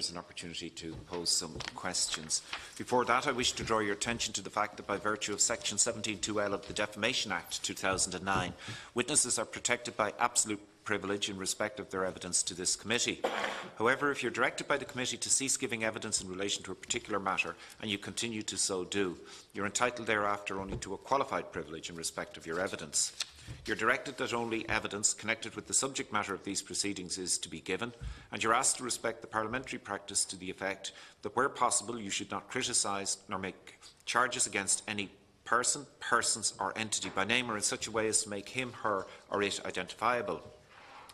members an opportunity to pose some questions. Before that, I wish to draw your attention to the fact that by virtue of Section 17(2)(l) of the Defamation Act 2009, witnesses are protected by absolute privilege in respect of their evidence to this committee. However, if you are directed by the committee to cease giving evidence in relation to a particular matter and you continue to so do, you are entitled thereafter only to a qualified privilege in respect of your evidence. You are directed that only evidence connected with the subject matter of these proceedings is to be given, and you are asked to respect the parliamentary practice to the effect that where possible you should not criticise nor make charges against any person, persons or entity by name or in such a way as to make him, her or it identifiable.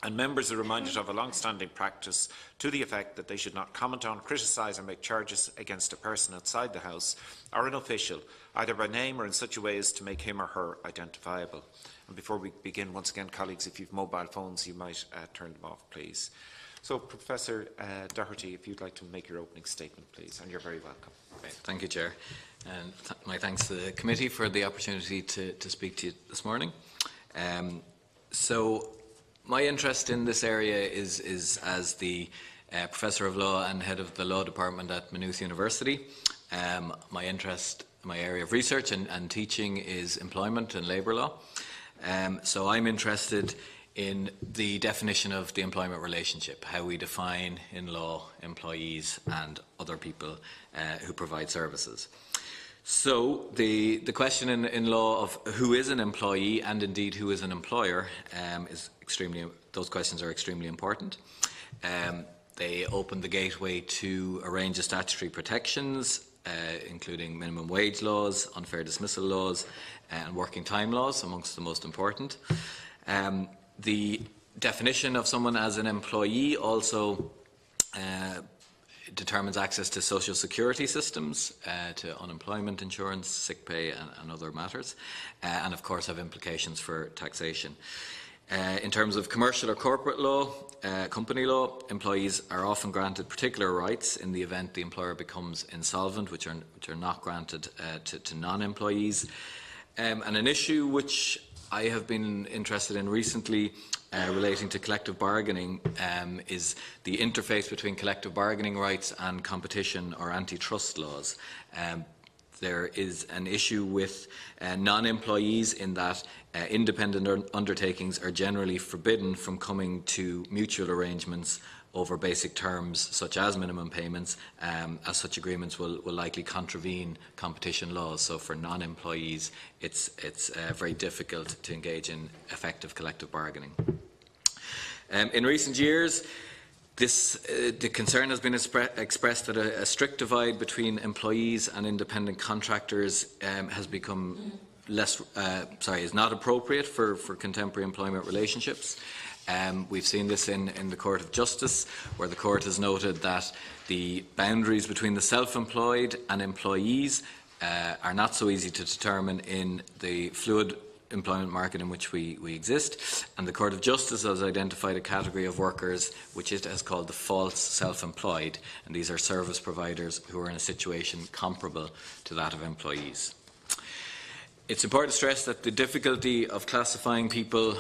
And members are reminded of a long-standing practice to the effect that they should not comment on, criticise or make charges against a person outside the House or an official, either by name or in such a way as to make him or her identifiable. And before we begin, once again, colleagues, if you have mobile phones, you might turn them off, please. So, Professor Doherty, if you'd like to make your opening statement, please, and you're very welcome. Thank you, Chair. And my thanks to the committee for the opportunity to speak to you this morning. My interest in this area is as the Professor of Law and Head of the Law Department at Maynooth University. My area of research and teaching is employment and labour law. So I'm interested in the definition of the employment relationship, how we define in law employees and other people who provide services. So the question in law of who is an employee and indeed who is an employer those questions are extremely important. They open the gateway to a range of statutory protections, including minimum wage laws, unfair dismissal laws and working time laws, amongst the most important. The definition of someone as an employee also determines access to social security systems, to unemployment insurance, sick pay and other matters, and of course have implications for taxation. In terms of commercial or corporate law, company law, employees are often granted particular rights in the event the employer becomes insolvent, which are not granted to non-employees. And an issue which I have been interested in recently relating to collective bargaining is the interface between collective bargaining rights and competition or antitrust laws. There is an issue with non-employees in that independent undertakings are generally forbidden from coming to mutual arrangements over basic terms such as minimum payments, as such agreements will likely contravene competition laws. So for non-employees it's very difficult to engage in effective collective bargaining. In recent years, the concern has been expressed that a strict divide between employees and independent contractors has become is not appropriate for contemporary employment relationships. We've seen this in the Court of Justice, where the Court has noted that the boundaries between the self-employed and employees are not so easy to determine in the fluid employment market in which we exist, and the Court of Justice has identified a category of workers which it has called the false self-employed, and these are service providers who are in a situation comparable to that of employees. It's important to stress that the difficulty of classifying people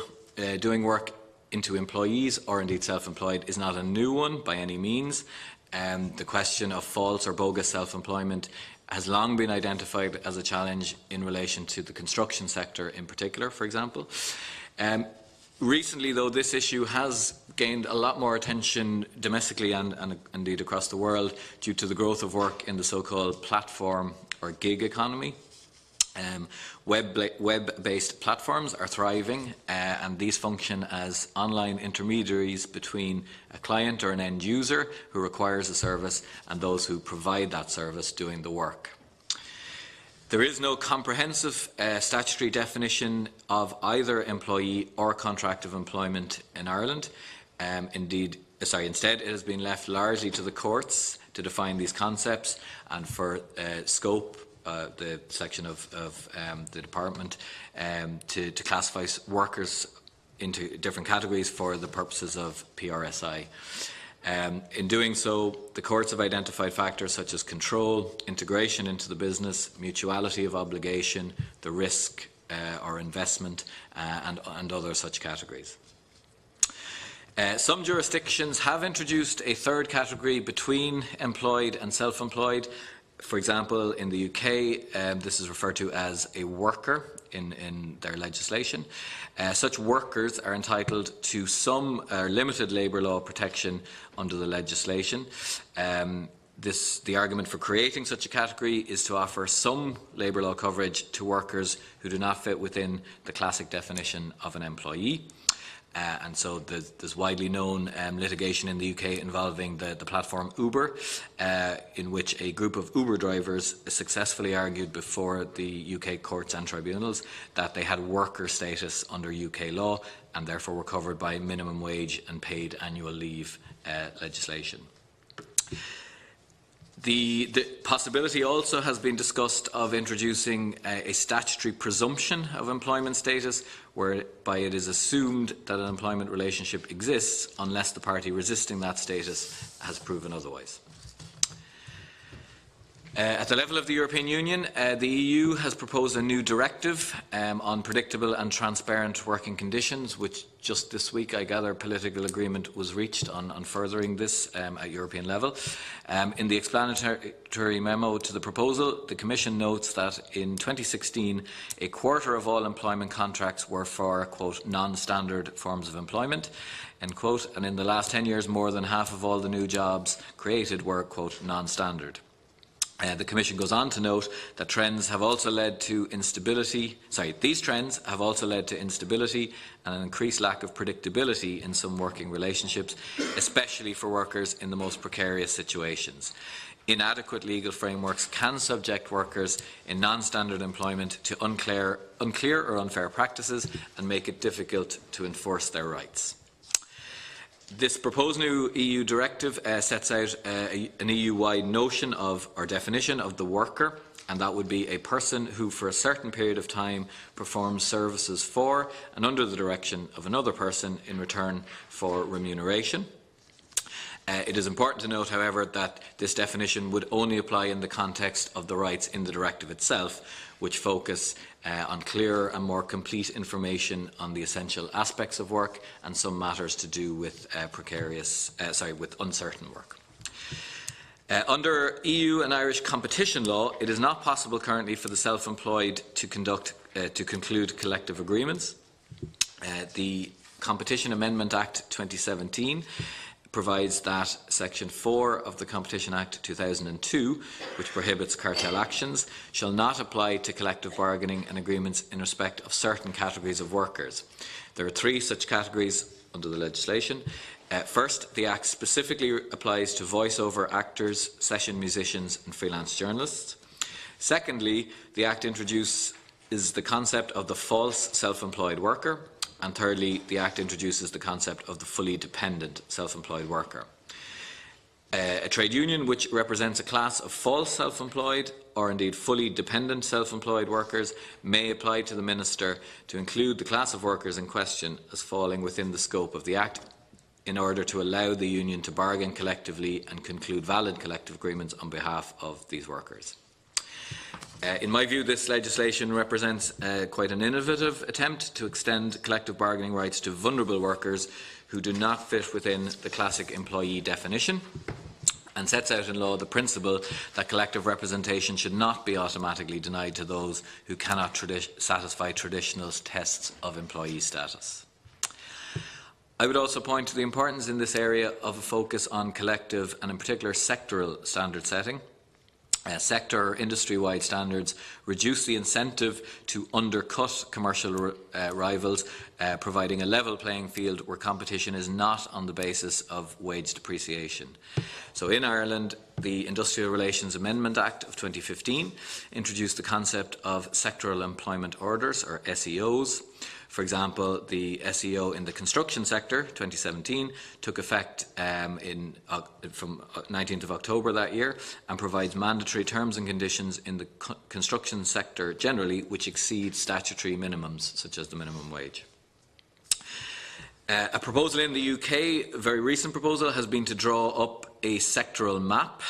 doing work into employees or indeed self-employed is not a new one by any means. The question of false or bogus self-employment has long been identified as a challenge in relation to the construction sector in particular, for example. Recently, though, this issue has gained a lot more attention domestically and indeed across the world due to the growth of work in the so-called platform or gig economy. Web-based platforms are thriving and these function as online intermediaries between a client or an end user who requires a service and those who provide that service doing the work. There is no comprehensive statutory definition of either employee or contract of employment in Ireland. Instead, it has been left largely to the courts to define these concepts and for scope, the section of the department, to classify workers into different categories for the purposes of PRSI. In doing so, the courts have identified factors such as control, integration into the business, mutuality of obligation, the risk or investment, and other such categories. Some jurisdictions have introduced a third category between employed and self-employed. For example, in the UK, this is referred to as a worker in their legislation. Such workers are entitled to some limited labour law protection under the legislation. The argument for creating such a category is to offer some labour law coverage to workers who do not fit within the classic definition of an employee. And so there's widely known litigation in the UK involving the platform Uber, in which a group of Uber drivers successfully argued before the UK courts and tribunals that they had worker status under UK law and therefore were covered by minimum wage and paid annual leave legislation. The possibility also has been discussed of introducing a statutory presumption of employment status, whereby it is assumed that an employment relationship exists unless the party resisting that status has proven otherwise. At the level of the European Union, the EU has proposed a new directive on predictable and transparent working conditions, which just this week, I gather, political agreement was reached on furthering this at European level. In the explanatory memo to the proposal, the Commission notes that in 2016, a quarter of all employment contracts were for, quote, non-standard forms of employment, end quote, and in the last 10 years, more than half of all the new jobs created were, quote, non-standard. The Commission goes on to note that these trends have also led to instability and an increased lack of predictability in some working relationships, especially for workers in the most precarious situations. Inadequate legal frameworks can subject workers in non-standard employment to unclear or unfair practices and make it difficult to enforce their rights. This proposed new EU directive sets out an EU-wide notion of, or definition of, the worker, and that would be a person who for a certain period of time performs services for and under the direction of another person in return for remuneration. It is important to note, however, that this definition would only apply in the context of the rights in the directive itself, which focus on clearer and more complete information on the essential aspects of work and some matters to do with with uncertain work. Under EU and Irish competition law, it is not possible currently for the self-employed to conclude collective agreements. The Competition Amendment Act 2017 provides that Section 4 of the Competition Act 2002, which prohibits cartel actions, shall not apply to collective bargaining and agreements in respect of certain categories of workers. There are 3 such categories under the legislation. First, the Act specifically applies to voice-over actors, session musicians and freelance journalists. Secondly, the Act introduces the concept of the false self-employed worker. And thirdly, the Act introduces the concept of the fully dependent self-employed worker. A trade union which represents a class of false self-employed or indeed fully dependent self-employed workers may apply to the Minister to include the class of workers in question as falling within the scope of the Act in order to allow the union to bargain collectively and conclude valid collective agreements on behalf of these workers. In my view, this legislation represents quite an innovative attempt to extend collective bargaining rights to vulnerable workers who do not fit within the classic employee definition, and sets out in law the principle that collective representation should not be automatically denied to those who cannot satisfy traditional tests of employee status. I would also point to the importance in this area of a focus on collective and in particular sectoral standard setting. Sector or industry-wide standards reduce the incentive to undercut commercial rivals, providing a level playing field where competition is not on the basis of wage depreciation. So in Ireland, the Industrial Relations Amendment Act of 2015 introduced the concept of sectoral employment orders, or SEOs. For example, the SEO in the construction sector, 2017, took effect from 19th of October that year and provides mandatory terms and conditions in the construction sector generally which exceed statutory minimums, such as the minimum wage. A proposal in the UK, a very recent proposal, has been to draw up a sectoral map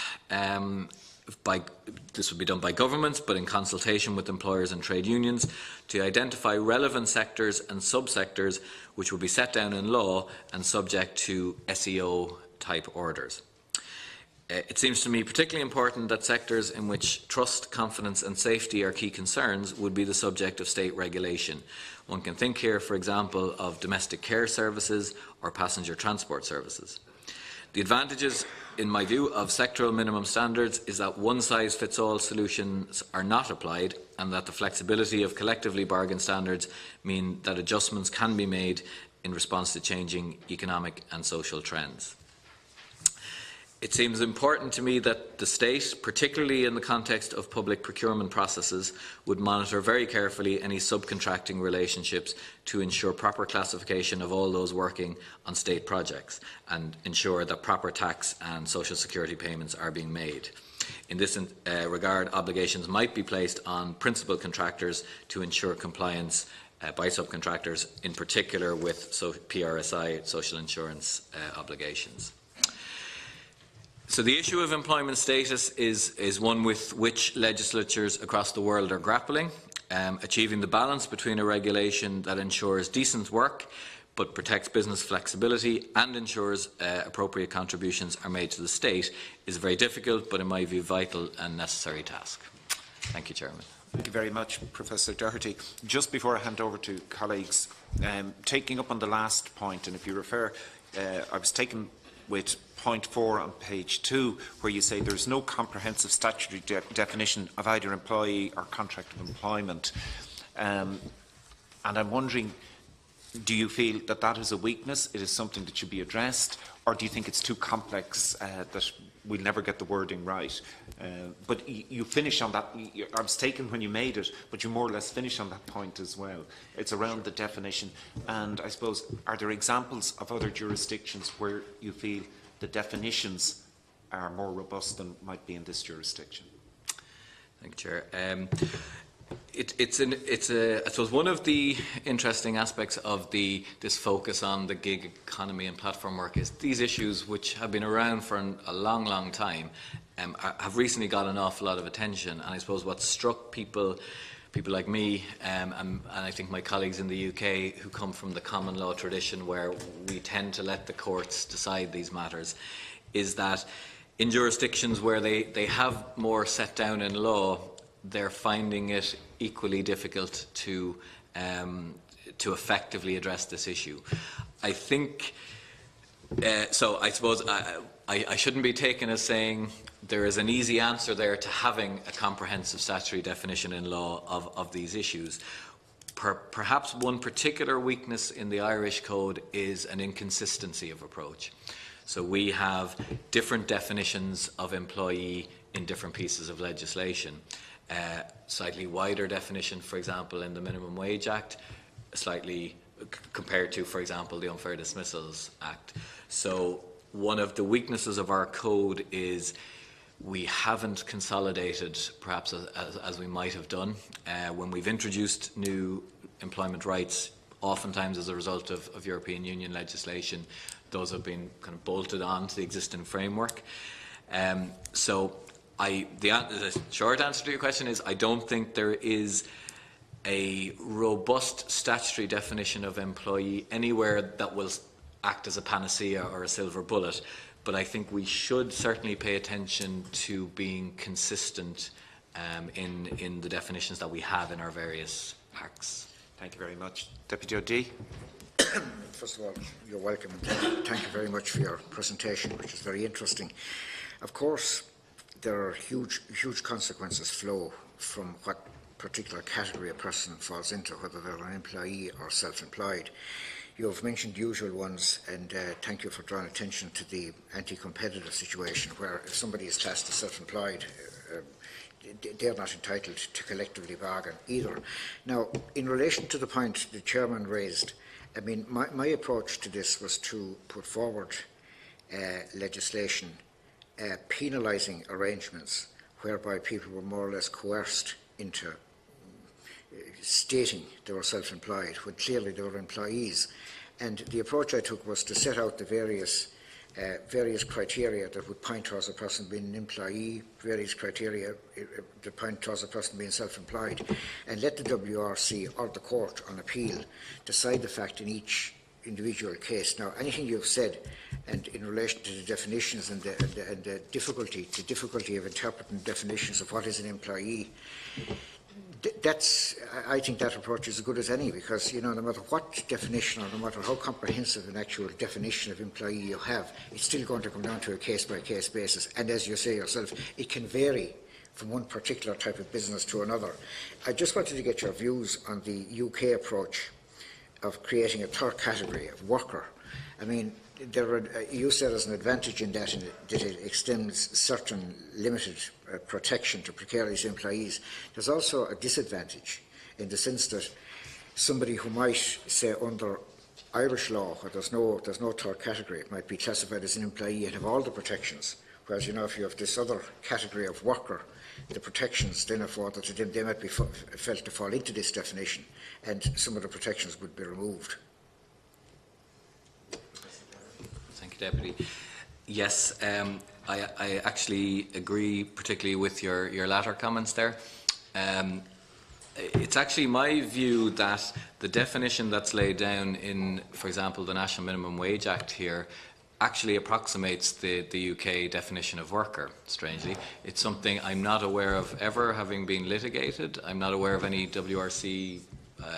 this would be done by governments, but in consultation with employers and trade unions, to identify relevant sectors and subsectors which will be set down in law and subject to SEO-type orders. It seems to me particularly important that sectors in which trust, confidence and safety are key concerns would be the subject of state regulation. One can think here, for example, of domestic care services or passenger transport services. The advantages, in my view, of sectoral minimum standards is that one-size-fits-all solutions are not applied, and that the flexibility of collectively bargained standards mean that adjustments can be made in response to changing economic and social trends. It seems important to me that the state, particularly in the context of public procurement processes, would monitor very carefully any subcontracting relationships to ensure proper classification of all those working on state projects and ensure that proper tax and social security payments are being made. In this regard, obligations might be placed on principal contractors to ensure compliance by subcontractors, in particular with PRSI social insurance obligations. So the issue of employment status is one with which legislatures across the world are grappling, achieving the balance between a regulation that ensures decent work but protects business flexibility and ensures appropriate contributions are made to the state is a very difficult but in my view vital and necessary task. Thank you, Chairman. Thank you very much, Professor Doherty. Just before I hand over to colleagues, taking up on the last point, and if you refer, I was taken with point 4 on page 2, where you say there is no comprehensive statutory definition of either employee or contract of employment. And I'm wondering, do you feel that that is a weakness, it is something that should be addressed, or do you think it's too complex that we'll never get the wording right? But you finish on that. I was taken when you made it, but you more or less finish on that point as well. It's around the definition, and I suppose, are there examples of other jurisdictions where you feel the definitions are more robust than might be in this jurisdiction? Thank you, Chair. I suppose one of the interesting aspects of this focus on the gig economy and platform work is these issues, which have been around for a long, long time, have recently got an awful lot of attention. And I suppose what struck people like me, and I think my colleagues in the UK who come from the common law tradition where we tend to let the courts decide these matters, is that in jurisdictions where they have more set down in law, they're finding it equally difficult to effectively address this issue. I think, so I suppose I shouldn't be taken as saying there is an easy answer there to having a comprehensive statutory definition in law of these issues. Perhaps one particular weakness in the Irish Code is an inconsistency of approach. So we have different definitions of employee in different pieces of legislation. Slightly wider definition, for example, in the Minimum Wage Act, slightly compared to, for example, the Unfair Dismissals Act. So one of the weaknesses of our code is we haven't consolidated, perhaps as we might have done. When we've introduced new employment rights, oftentimes as a result of European Union legislation, those have been kind of bolted on to the existing framework. The short answer to your question is I don't think there is a robust statutory definition of employee anywhere that will act as a panacea or a silver bullet, but I think we should certainly pay attention to being consistent in the definitions that we have in our various acts. Thank you very much. Deputy O'Dea. First of all, you're welcome, and thank you very much for your presentation, which is very interesting. Of course, there are huge consequences flow from what particular category a person falls into, whether they're an employee or self-employed. You have mentioned the usual ones, and thank you for drawing attention to the anti-competitive situation where if somebody is classed as self-employed, they're not entitled to collectively bargain either. Now, in relation to the point the Chairman raised, I mean, my approach to this was to put forward legislation penalising arrangements whereby people were more or less coerced into stating they were self-employed when clearly they were employees. And the approach I took was to set out the various various criteria that would point towards a person being an employee, various criteria that point towards a person being self-employed, and let the WRC or the court on appeal decide the fact in each individual case. Now, anything you've said, and in relation to the definitions and the difficulty of interpreting definitions of what is an employee, I think that approach is as good as any, because no matter what definition or no matter how comprehensive an actual definition of employee you have, it's still going to come down to a case-by-case basis. And as you say yourself, it can vary from one particular type of business to another. I just wanted to get your views on the UK approach of creating a third category of worker. I mean, you said there's an advantage in that it extends certain limited protection to precarious employees. There's also a disadvantage in the sense that somebody who might say under Irish law, where there's no third category, it might be classified as an employee and have all the protections. Whereas if you have this other category of worker, the protections then afforded to them, they might be felt to fall into this definition, and some of the protections would be removed. Thank you, Deputy. Yes, I actually agree particularly with your latter comments there. It's actually my view that the definition that's laid down in, for example, the National Minimum Wage Act here actually approximates the UK definition of worker, strangely. It's something I'm not aware of ever having been litigated. I'm not aware of any WRC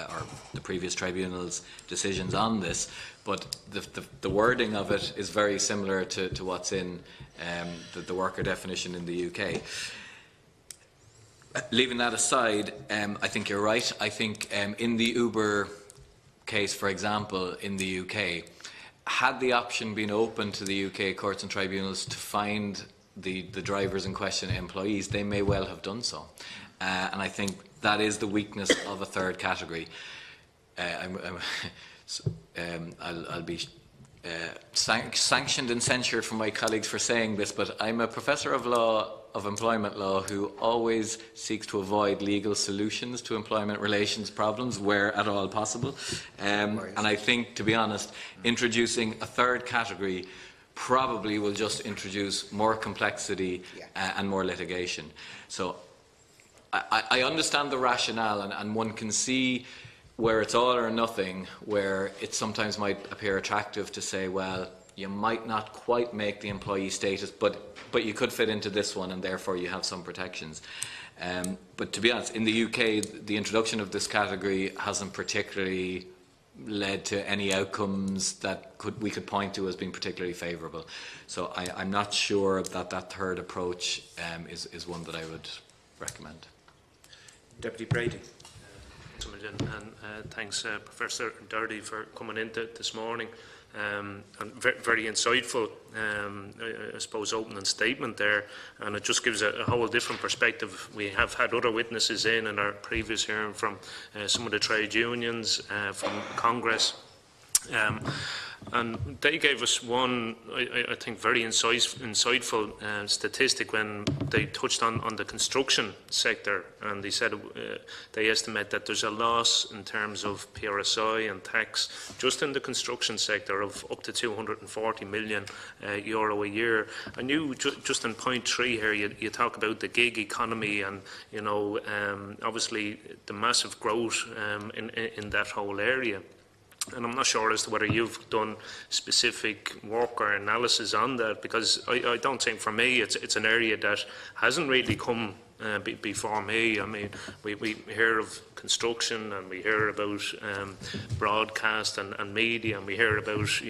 or the previous tribunal's decisions on this, but the wording of it is very similar to what's in the worker definition in the UK. Leaving that aside, I think you're right. I think in the Uber case, for example, in the UK, had the option been open to the UK courts and tribunals to find the drivers in question employees, they may well have done so. And I think that is the weakness of a third category. I'll be sanctioned and censured from my colleagues for saying this, but I'm a professor of employment law who always seeks to avoid legal solutions to employment relations problems where at all possible. And I think, to be honest, introducing a third category probably will just introduce more complexity and more litigation. So I understand the rationale, and one can see where it's all or nothing, where it sometimes might appear attractive to say, well, you might not quite make the employee status, but you could fit into this one, and therefore you have some protections. But to be honest, in the UK, the introduction of this category hasn't particularly led to any outcomes that we could point to as being particularly favourable. So I'm not sure that third approach is one that I would recommend. Deputy Brady. And thanks, Professor Doherty, for coming in this morning. And very insightful, I suppose, opening statement there, and it just gives a whole different perspective. We have had other witnesses in our previous hearing from some of the trade unions, from Congress, and they gave us one, I think, very insightful statistic when they touched on the construction sector, and they said they estimate that there's a loss in terms of PRSI and tax just in the construction sector of up to €240 million a year. And you, just in point 3 here, you talk about the gig economy and, obviously the massive growth in that whole area. And I'm not sure as to whether you've done specific work or analysis on that, because I don't think, for me, it's an area that hasn't really come before me. I mean, we hear of construction, and we hear about broadcast and media, and we hear about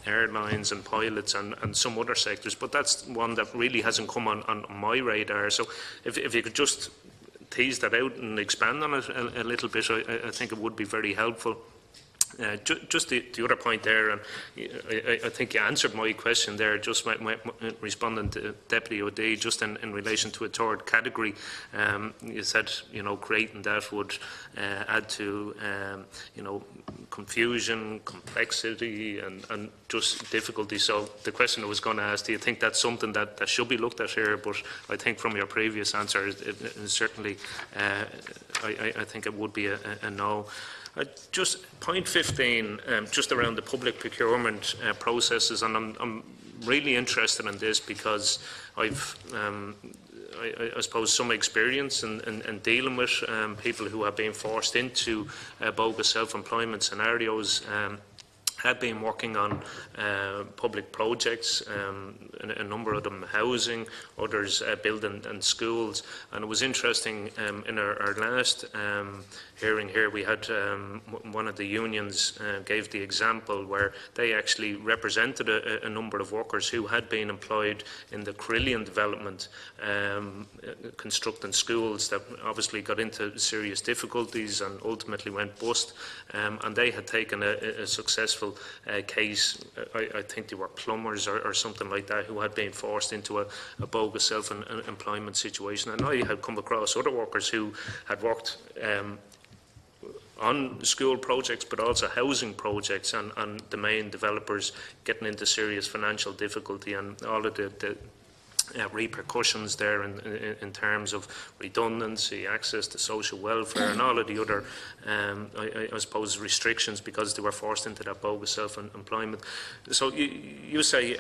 airlines and pilots and some other sectors, but that's one that really hasn't come on my radar. So if you could just tease that out and expand on it a little bit, I think it would be very helpful. Just the other point there, and I think you answered my question there, just responding to Deputy O'Dea, just in relation to a third category. You said, creating that would add to, confusion, complexity, and just difficulty. So the question I was going to ask, do you think that's something that should be looked at here? But I think from your previous answer, it certainly, I think it would be a no. Just point 15, just around the public procurement processes, and I'm really interested in this because I've I suppose some experience in dealing with people who have been forced into bogus self-employment scenarios. Had been working on public projects, a number of them housing, others building and schools. And it was interesting, in our last hearing here, we had one of the unions gave the example where they actually represented a number of workers who had been employed in the Carillion development, constructing schools that obviously got into serious difficulties and ultimately went bust. And they had taken a successful case. I think they were plumbers or something like that, who had been forced into a bogus self-employment situation. And I had come across other workers who had worked on school projects but also housing projects, and the main developers getting into serious financial difficulty, and all of the repercussions there in terms of redundancy, access to social welfare, and all of the other, I suppose, restrictions because they were forced into that bogus self-employment. So you say,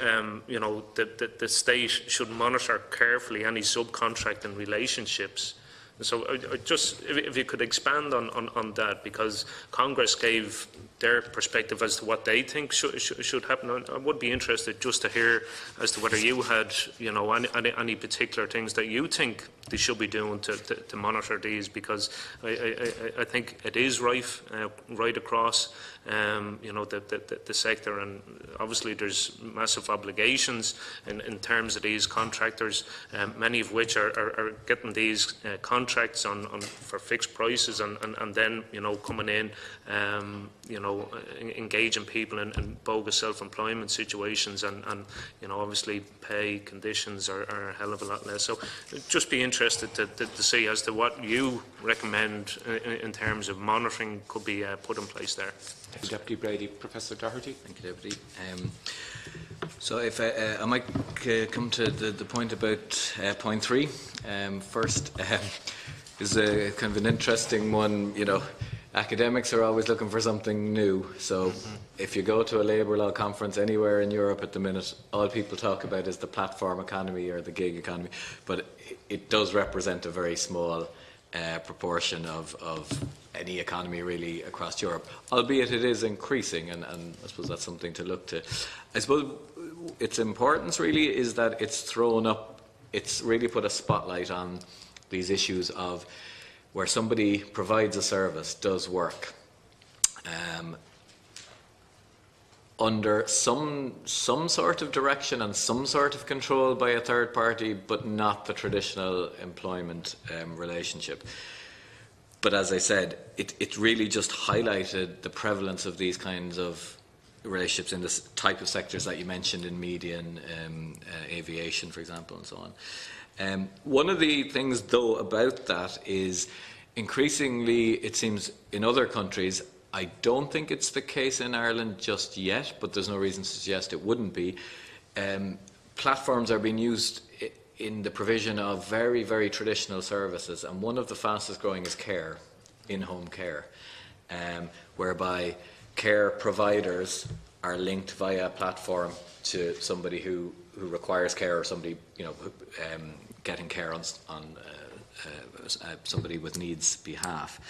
you know, the state should monitor carefully any subcontracting relationships. So just if you could expand on that, because Congress gave their perspective as to what they think should happen. I would be interested just to hear as to whether you had, you know, any particular things that you think they should be doing to monitor these, because I think it is rife right across, you know, the sector, and obviously there's massive obligations in terms of these contractors, many of which are getting these contracts for fixed prices, and then, you know, coming in, you know, engaging people in bogus self-employment situations, and you know, obviously pay conditions are a hell of a lot less. So just be interested to see as to what you recommend in terms of monitoring could be put in place there. Thank you, Deputy Brady. Professor Doherty. Thank you, Deputy. So if I might come to the point about point 3 first, is a kind of an interesting one. You know, academics are always looking for something new. So if you go to a labour law conference anywhere in Europe at the minute, all people talk about is the platform economy or the gig economy, but it does represent a very small proportion of any economy really across Europe, albeit it is increasing, and I suppose that's something to look to. I suppose its importance really is that it's thrown up, it's really put a spotlight on these issues of where somebody provides a service, does work, under some sort of direction and some sort of control by a third party, but not the traditional employment relationship. But as I said, it really just highlighted the prevalence of these kinds of relationships in this type of sectors that you mentioned, in media and aviation, for example, and so on. One of the things, though, about that is increasingly, it seems, in other countries, I don't think it's the case in Ireland just yet, but there's no reason to suggest it wouldn't be. Platforms are being used in the provision of very, very traditional services, and one of the fastest growing is care, in-home care, whereby care providers are linked via a platform to somebody who requires care, or somebody, you know, getting care on somebody with needs behalf.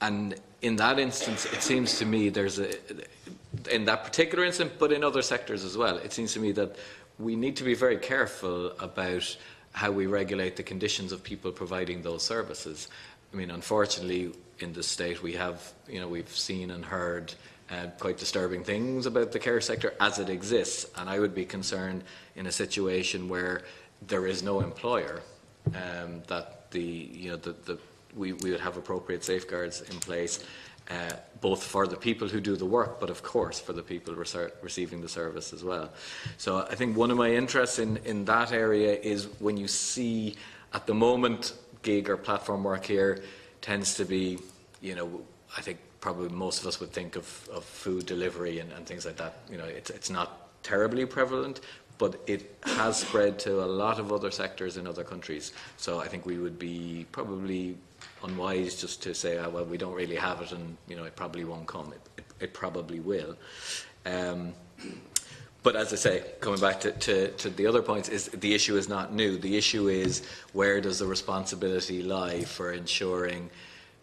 And in that instance, it seems to me in that particular instance, but in other sectors as well, it seems to me that we need to be very careful about how we regulate the conditions of people providing those services. I mean, unfortunately, in this state, we have, you know, we've seen and heard quite disturbing things about the care sector as it exists, and I would be concerned in a situation where there is no employer, that we would have appropriate safeguards in place, both for the people who do the work, but of course for the people receiving the service as well. So I think one of my interests in that area is when you see, at the moment, gig or platform work here tends to be, you know, I think probably most of us would think of food delivery and things like that. You know, it's not terribly prevalent, but it has spread to a lot of other sectors in other countries. So I think we would be probably unwise just to say, oh, well, we don't really have it, and, you know, it probably won't come. It probably will. But as I say, coming back to the other points, is the issue is not new. The issue is, where does the responsibility lie for ensuring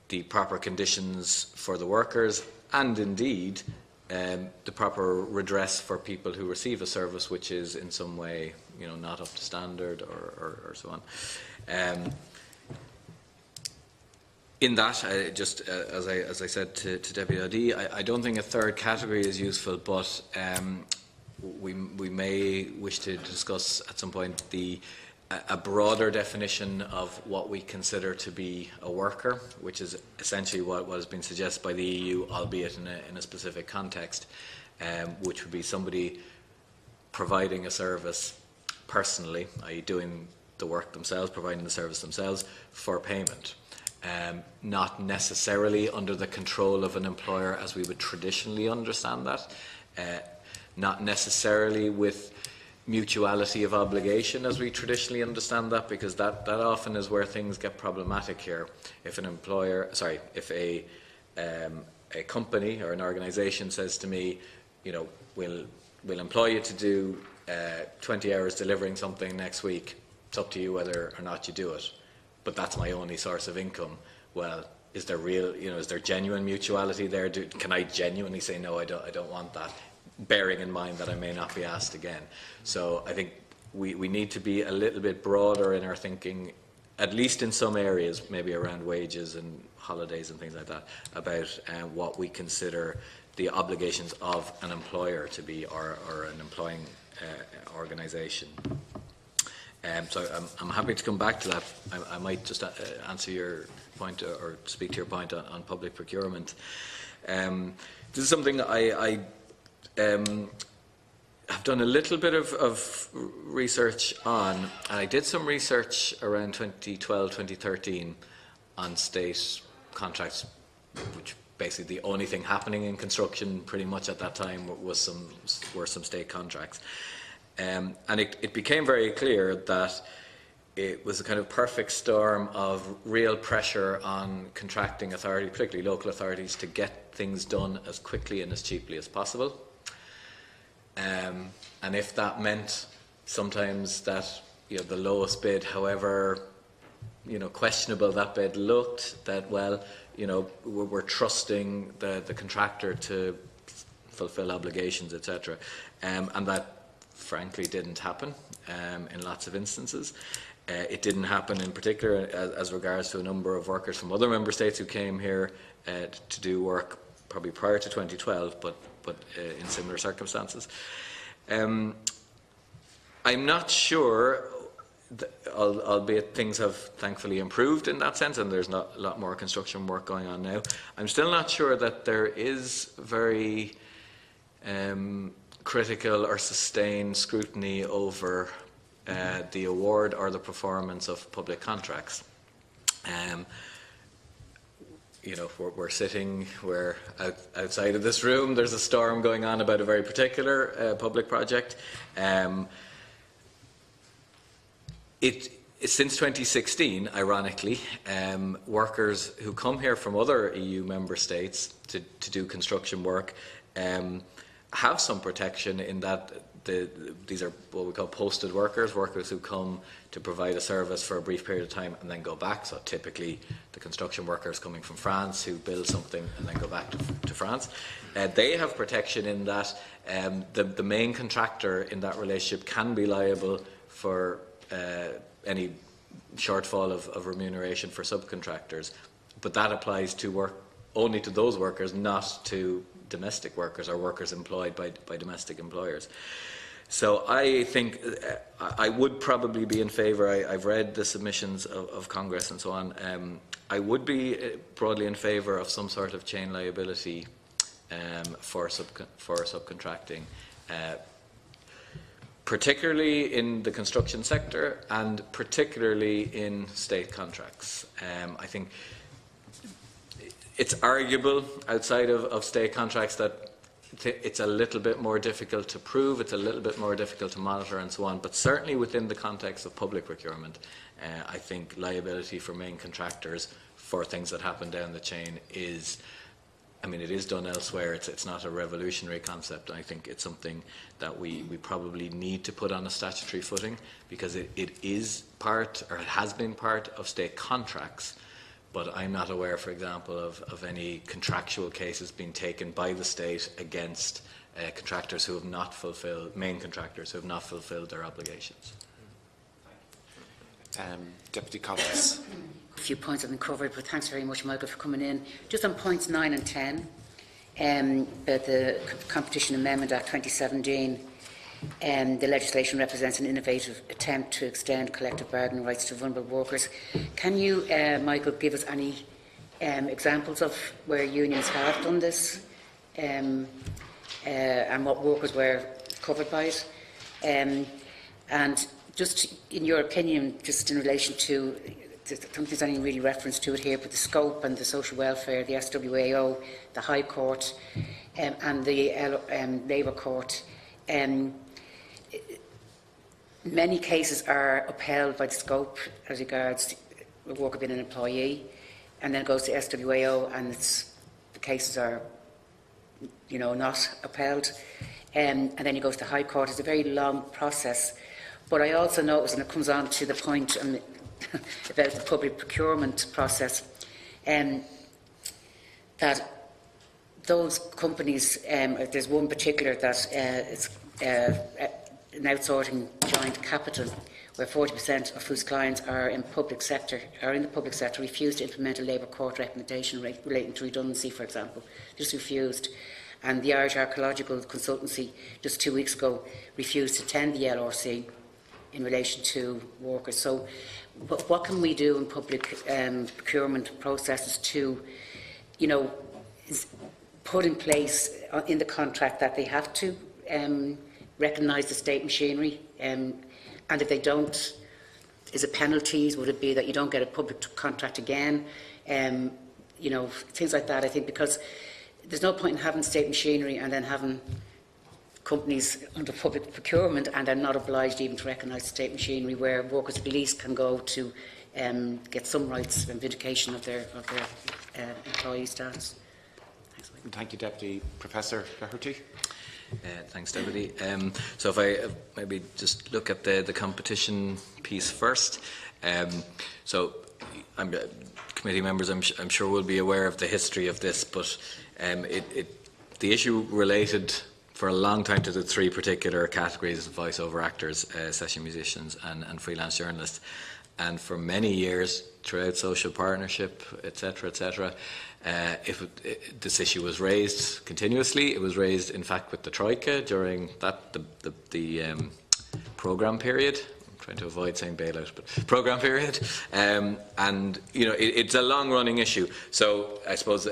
the proper conditions for the workers, and indeed the proper redress for people who receive a service which is in some way, not up to standard or so on. In that, as I said to Deputy O'Dea, I don't think a third category is useful, but we may wish to discuss at some point a broader definition of what we consider to be a worker, which is essentially what has been suggested by the EU, albeit in a specific context, which would be somebody providing a service personally, i.e. doing the work themselves, providing the service themselves for payment. Not necessarily under the control of an employer as we would traditionally understand that, not necessarily with mutuality of obligation as we traditionally understand that, because that often is where things get problematic here. If an employer, if a company or an organisation says to me, we'll employ you to do 20 hours delivering something next week, it's up to you whether or not you do it, but that's my only source of income. Well, is there is there genuine mutuality there? Can I genuinely say, no, I don't want that, bearing in mind that I may not be asked again? So I think we need to be a little bit broader in our thinking, at least in some areas, maybe around wages and holidays and things like that, about what we consider the obligations of an employer to be, or an employing organisation. So I'm happy to come back to that. I might just answer your point, or speak to your point on public procurement. This is something I have done a little bit of research on, and I did some research around 2012, 2013 on state contracts, which basically the only thing happening in construction pretty much at that time were some state contracts. And it became very clear that it was a kind of perfect storm of real pressure on contracting authorities, particularly local authorities, to get things done as quickly and as cheaply as possible. And if that meant sometimes that the lowest bid, however questionable that bid looked, that we're trusting the contractor to fulfil obligations, etc., and that frankly didn't happen in lots of instances. It didn't happen in particular as regards to a number of workers from other member states who came here to do work probably prior to 2012, but in similar circumstances. I'm not sure, albeit things have thankfully improved in that sense, and there's not a lot more construction work going on now. I'm still not sure that there is very critical or sustained scrutiny over the award or the performance of public contracts. We're outside of this room. There's a storm going on about a very particular public project. Since 2016, ironically, workers who come here from other EU member states to do construction work have some protection in that these are what we call posted workers who come to provide a service for a brief period of time and then go back. So typically the construction workers coming from France who build something and then go back to France. They have protection in that the main contractor in that relationship can be liable for any shortfall of remuneration for subcontractors, but that applies to only to those workers, not to domestic workers or workers employed by domestic employers. So I think I would probably be in favour. I've read the submissions of Congress and so on. I would be broadly in favour of some sort of chain liability for subcontracting, particularly in the construction sector and particularly in state contracts. I think it's arguable outside of state contracts that it's a little bit more difficult to prove, it's a little bit more difficult to monitor and so on, but certainly within the context of public procurement, I think liability for main contractors for things that happen down the chain is I mean, it is done elsewhere. It's not a revolutionary concept. I think it's something that we probably need to put on a statutory footing, because it is part, or it has been part of state contracts. But I'm not aware, for example, of any contractual cases being taken by the state against contractors who have not fulfilled, main contractors who have not fulfilled their obligations. Deputy Collins. A few points have been covered, but thanks very much, Michael, for coming in. Just on points 9 and 10, about the Competition Amendment Act 2017, the legislation represents an innovative attempt to extend collective bargaining rights to vulnerable workers. Can you, Michael, give us any examples of where unions have done this, and what workers were covered by it? And just in your opinion, just in relation to, I don't think there's any really reference to it here, but the scope and the social welfare, the SWAO, the High Court and the Labour Court, many cases are upheld by the scope as regards the worker being an employee, and then it goes to SWAO and the cases are, you know, not upheld, and then it goes to High Court. It's a very long process. But I also notice, and it comes on to the point about the public procurement process, that those companies, there's one particular that is an outsourcing joint capital, where 40% of whose clients are in the public sector, refused to implement a Labour Court recommendation relating to redundancy, for example, just refused. And the Irish Archaeological Consultancy, just 2 weeks ago, refused to attend the LRC in relation to workers. So what can we do in public procurement processes to, you know, put in place in the contract that they have to recognise the state machinery, and if they don't, is it penalties? Would it be that you don't get a public contract again? You know, things like that, I think, because there's no point in having state machinery and then having companies under public procurement and are not obliged even to recognise the state machinery, where workers at least can go to get some rights and vindication of their employee status. Thanks. Thank you, Deputy Professor Doherty. Thanks, Deputy. So if I maybe just look at the competition piece first. Committee members, I'm sure will be aware of the history of this, but the issue related for a long time to the three particular categories of voice-over actors, session musicians and freelance journalists. And for many years, throughout social partnership, etc., this issue was raised continuously. It was raised, in fact, with the Troika during the programme period. I'm trying to avoid saying bailout, but programme period. And you know, it's a long-running issue. So I suppose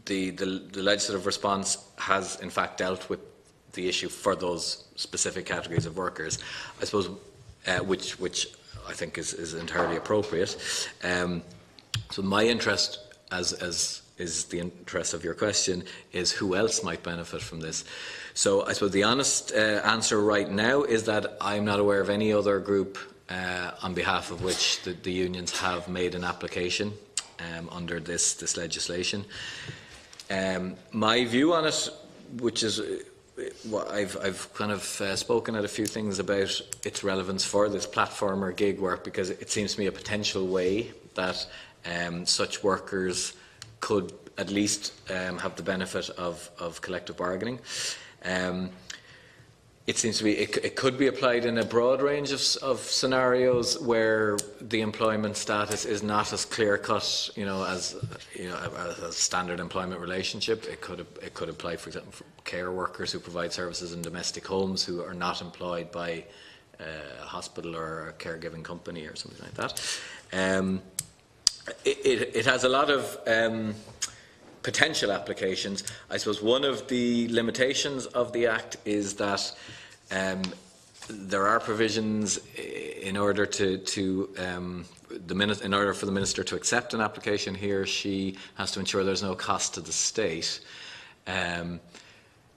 the legislative response has, in fact, dealt with the issue for those specific categories of workers. I suppose, which I think is entirely appropriate. So my interest, as is the interest of your question, is who else might benefit from this. So I suppose the honest answer right now is that I'm not aware of any other group on behalf of which the unions have made an application under this legislation. My view on it, which is what I've kind of spoken at a few things about its relevance for this platform or gig work, because it seems to me a potential way that such workers could at least have the benefit of collective bargaining. It seems to be it could be applied in a broad range of scenarios where the employment status is not as clear cut, as a standard employment relationship. It could apply, for example, for care workers who provide services in domestic homes who are not employed by a hospital or a caregiving company or something like that. It has a lot of potential applications. I suppose one of the limitations of the Act is that there are provisions in order in order for the Minister to accept an application, he or she has to ensure there's no cost to the state.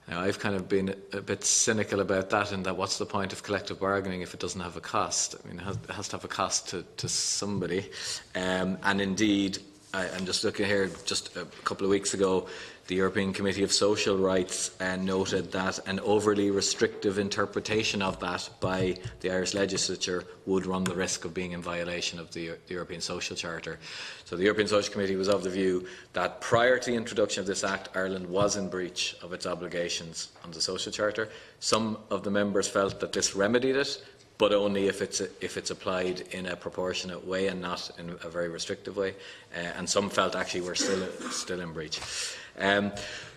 Now, I've kind of been a bit cynical about that, in that what's the point of collective bargaining if it doesn't have a cost? I mean, it has to have a cost to somebody. And indeed, I'm just looking here, just a couple of weeks ago, the European Committee of Social Rights noted that an overly restrictive interpretation of that by the Irish Legislature would run the risk of being in violation of the European Social Charter. So the European Social Committee was of the view that prior to the introduction of this Act, Ireland was in breach of its obligations on the Social Charter. Some of the members felt that this remedied it, but only if it's applied in a proportionate way and not in a very restrictive way. And some felt actually we're still in breach.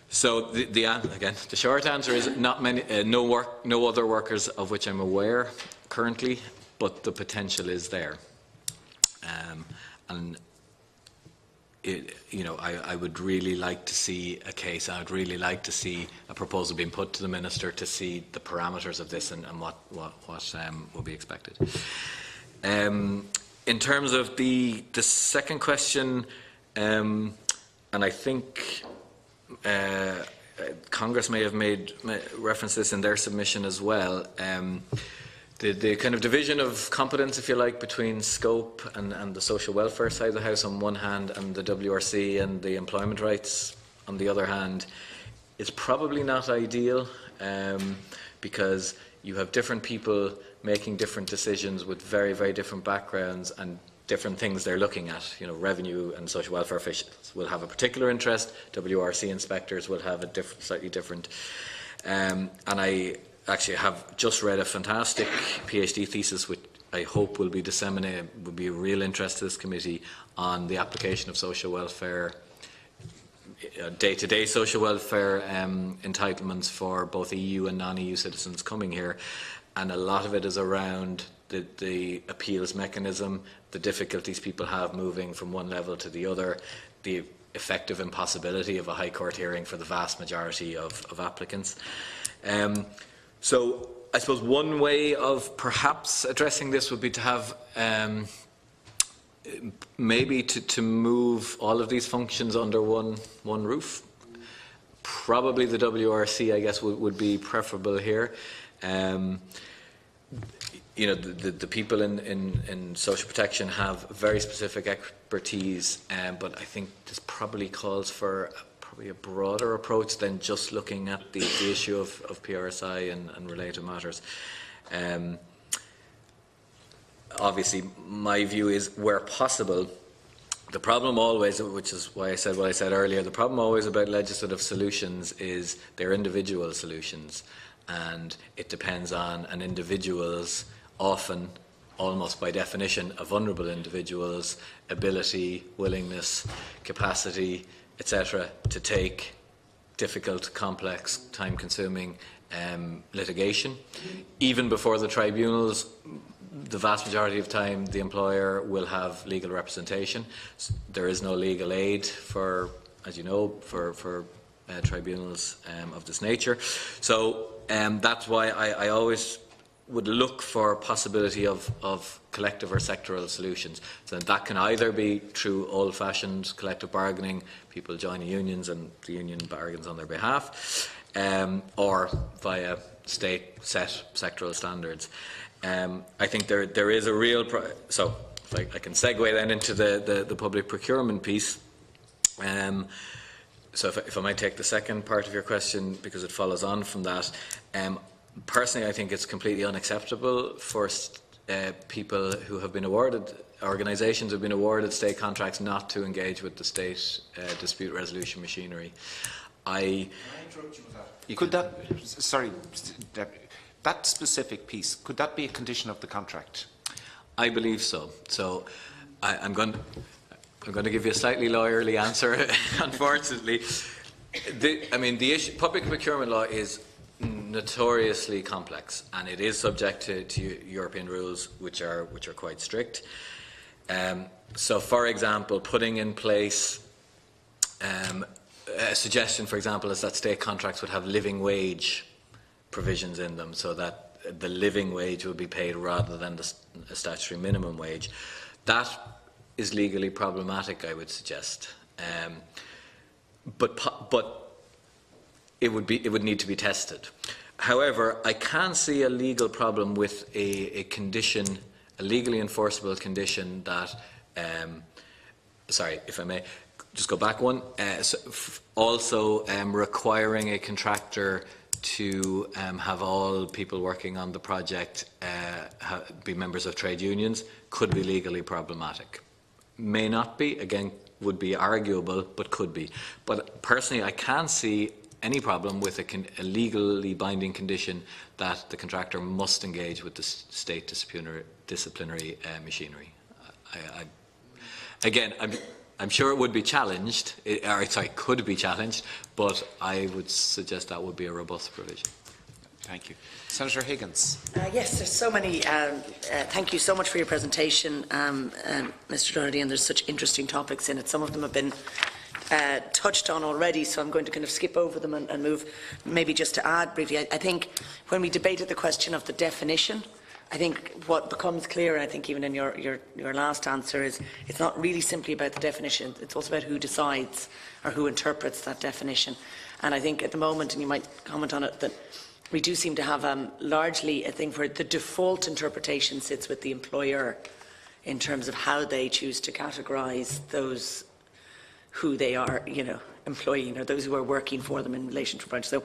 So again, the short answer is not many, no other workers of which I'm aware currently, but the potential is there. And I would really like to see a case. I would really like to see a proposal being put to the Minister to see the parameters of this and what will be expected. In terms of the second question, and I think Congress may have made reference to this in their submission as well. The kind of division of competence, if you like, between scope and the social welfare side of the house on one hand, and the WRC and the employment rights on the other hand, is probably not ideal, because you have different people making different decisions with very, very different backgrounds and different things they're looking at. You know, revenue and social welfare officials will have a particular interest. WRC inspectors will have a slightly different. And I actually have just read a fantastic PhD thesis, which I hope will be disseminated, will be a real interest to this committee, on the application of social welfare, day-to-day social welfare entitlements for both EU and non-EU citizens coming here. And a lot of it is around the appeals mechanism, the difficulties people have moving from one level to the other, the effective impossibility of a High Court hearing for the vast majority of applicants. So I suppose one way of perhaps addressing this would be to have maybe to move all of these functions under one roof. Probably the WRC, I guess, would be preferable here. You know, the people in social protection have very specific expertise, but I think this probably calls for a broader approach than just looking at the issue of PRSI and related matters. Obviously, my view is, where possible, the problem always, which is why I said what I said earlier, the problem always about legislative solutions is they're individual solutions, and it depends on an individual's, often, almost by definition, a vulnerable individual's ability, willingness, capacity, etc., to take difficult, complex, time-consuming litigation. Even before the tribunals, the vast majority of time, the employer will have legal representation. There is no legal aid for, as you know, for tribunals of this nature. So that's why I always would look for possibility of collective or sectoral solutions. So that can either be through old-fashioned collective bargaining, people joining unions and the union bargains on their behalf, or via state-set sectoral standards. I think there is a real... So if I can segue then into the public procurement piece. So if I might take the second part of your question, because it follows on from that. Personally, I think it's completely unacceptable for people who have been awarded, organisations who have been awarded state contracts, not to engage with the state dispute resolution machinery. Can I interrupt you with that? Could that, sorry, that specific piece, could that be a condition of the contract? I believe so. So I'm going to give you a slightly lawyerly answer, unfortunately. The issue, public procurement law is notoriously complex, and it is subject to European rules which are quite strict. So, for example, putting in place a suggestion, for example, is that state contracts would have living wage provisions in them, so that the living wage would be paid rather than a statutory minimum wage. That is legally problematic, I would suggest. But it would need to be tested. However, I can see a legal problem with a condition, a legally enforceable condition, that sorry, if I may, just go back one. Also requiring a contractor to have all people working on the project be members of trade unions could be legally problematic. May not be, again, would be arguable, but could be. But personally, I can't see any problem with a legally binding condition that the contractor must engage with the state disciplinary machinery. Again, I'm sure it would be challenged, could be challenged, but I would suggest that would be a robust provision. Thank you. Senator Higgins. Yes, there's so many. Thank you so much for your presentation, Mr. Doherty, and there's such interesting topics in it. Some of them have been touched on already, so I'm going to kind of skip over them and move maybe just to add briefly. I think when we debated the question of the definition, I think what becomes clear, I think even in your last answer, is it's not really simply about the definition, it's also about who decides or who interprets that definition. And I think at the moment, and you might comment on it, that we do seem to have largely a thing where the default interpretation sits with the employer in terms of how they choose to categorise those who they are, employing, or those who are working for them in relation to branch. And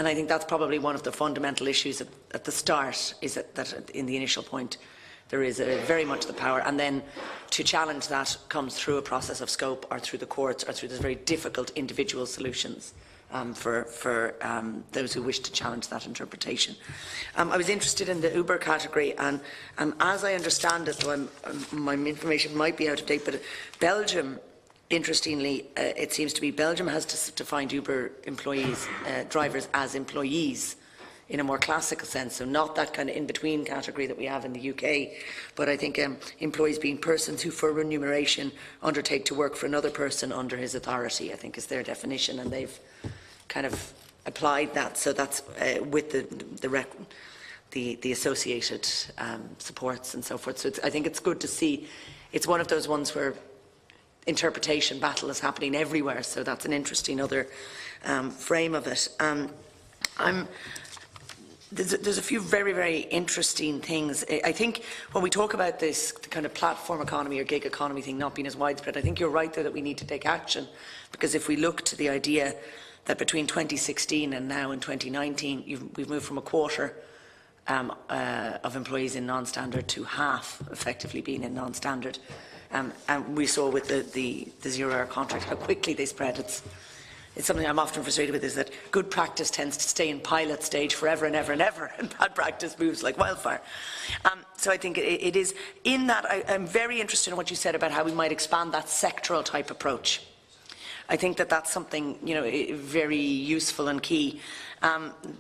I think that's probably one of the fundamental issues at the start, is that in the initial point there is very much the power, and then to challenge that comes through a process of scope or through the courts or through these very difficult individual solutions for those who wish to challenge that interpretation. I was interested in the Uber category, and as I understand it, though my information might be out of date, but Belgium, interestingly, it seems to be Belgium has defined Uber employees, drivers, as employees in a more classical sense, so not that kind of in-between category that we have in the UK, but I think employees being persons who for remuneration undertake to work for another person under his authority, I think is their definition, and they've kind of applied that, so that's with the associated supports and so forth. So I think it's good to see. It's one of those ones where interpretation battle is happening everywhere, so that's an interesting other frame of it. There's a few very, very interesting things. I think when we talk about this kind of platform economy or gig economy thing not being as widespread, I think you're right there that we need to take action, because if we look to the idea that between 2016 and now in 2019, we've moved from a quarter of employees in non-standard to half effectively being in non-standard. And we saw with the zero-hour contract how quickly they spread. It's something I'm often frustrated with, is that good practice tends to stay in pilot stage forever and ever and ever, and bad practice moves like wildfire. So I think it is in that. I'm very interested in what you said about how we might expand that sectoral type approach. I think that that's something very useful and key.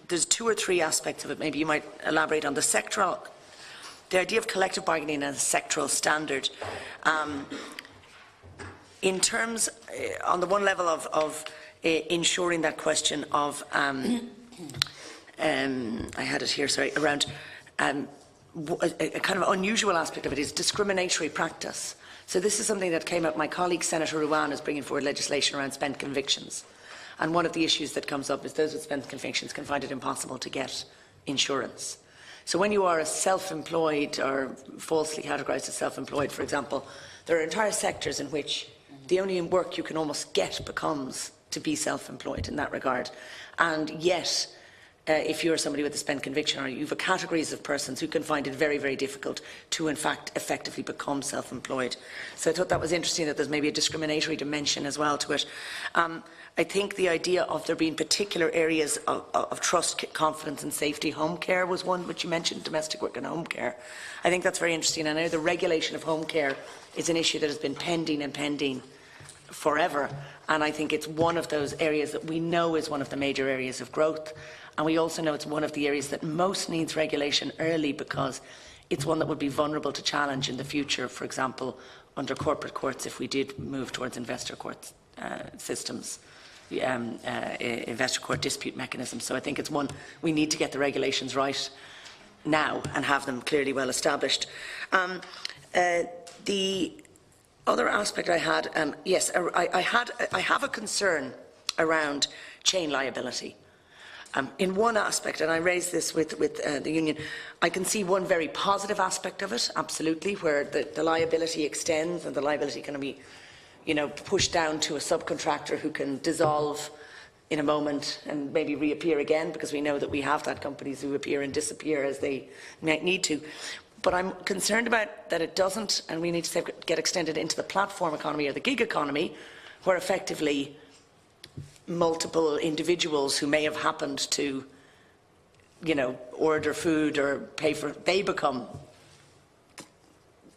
There's two or three aspects of it. Maybe you might elaborate on the sectoral. The idea of collective bargaining as a sectoral standard, in terms, on the one level of ensuring that question of, I had it here, sorry, around a kind of unusual aspect of it is discriminatory practice. So this is something that came up. My colleague Senator Ruan is bringing forward legislation around spent convictions. And one of the issues that comes up is those with spent convictions can find it impossible to get insurance. So when you are a self-employed or falsely categorised as self-employed, for example, there are entire sectors in which the only work you can almost get becomes to be self-employed in that regard. And yet, if you're somebody with a spent conviction, or you have categories of persons who can find it very, very difficult to, in fact, effectively become self-employed. So I thought that was interesting, that there's maybe a discriminatory dimension as well to it. I think the idea of there being particular areas of trust, confidence and safety. Home care was one which you mentioned, domestic work and home care. I think that's very interesting. And I know the regulation of home care is an issue that has been pending forever. And I think it's one of those areas that we know is one of the major areas of growth. And we also know it's one of the areas that most needs regulation early, because it's one that would be vulnerable to challenge in the future, for example, under corporate courts, if we did move towards investor court systems, investor court dispute mechanisms. So I think it's one we need to get the regulations right now and have them clearly well established. The other aspect I had, yes, I have a concern around chain liability. in one aspect, and I raised this with the union, I can see one very positive aspect of it, absolutely, where the liability extends and the liability can be, pushed down to a subcontractor who can dissolve in a moment and maybe reappear again, because we know that we have that companies who appear and disappear as they might need to. But I'm concerned about that it doesn't, and we need to get extended into the platform economy or the gig economy, where effectively multiple individuals who may have happened to, order food or pay for, they become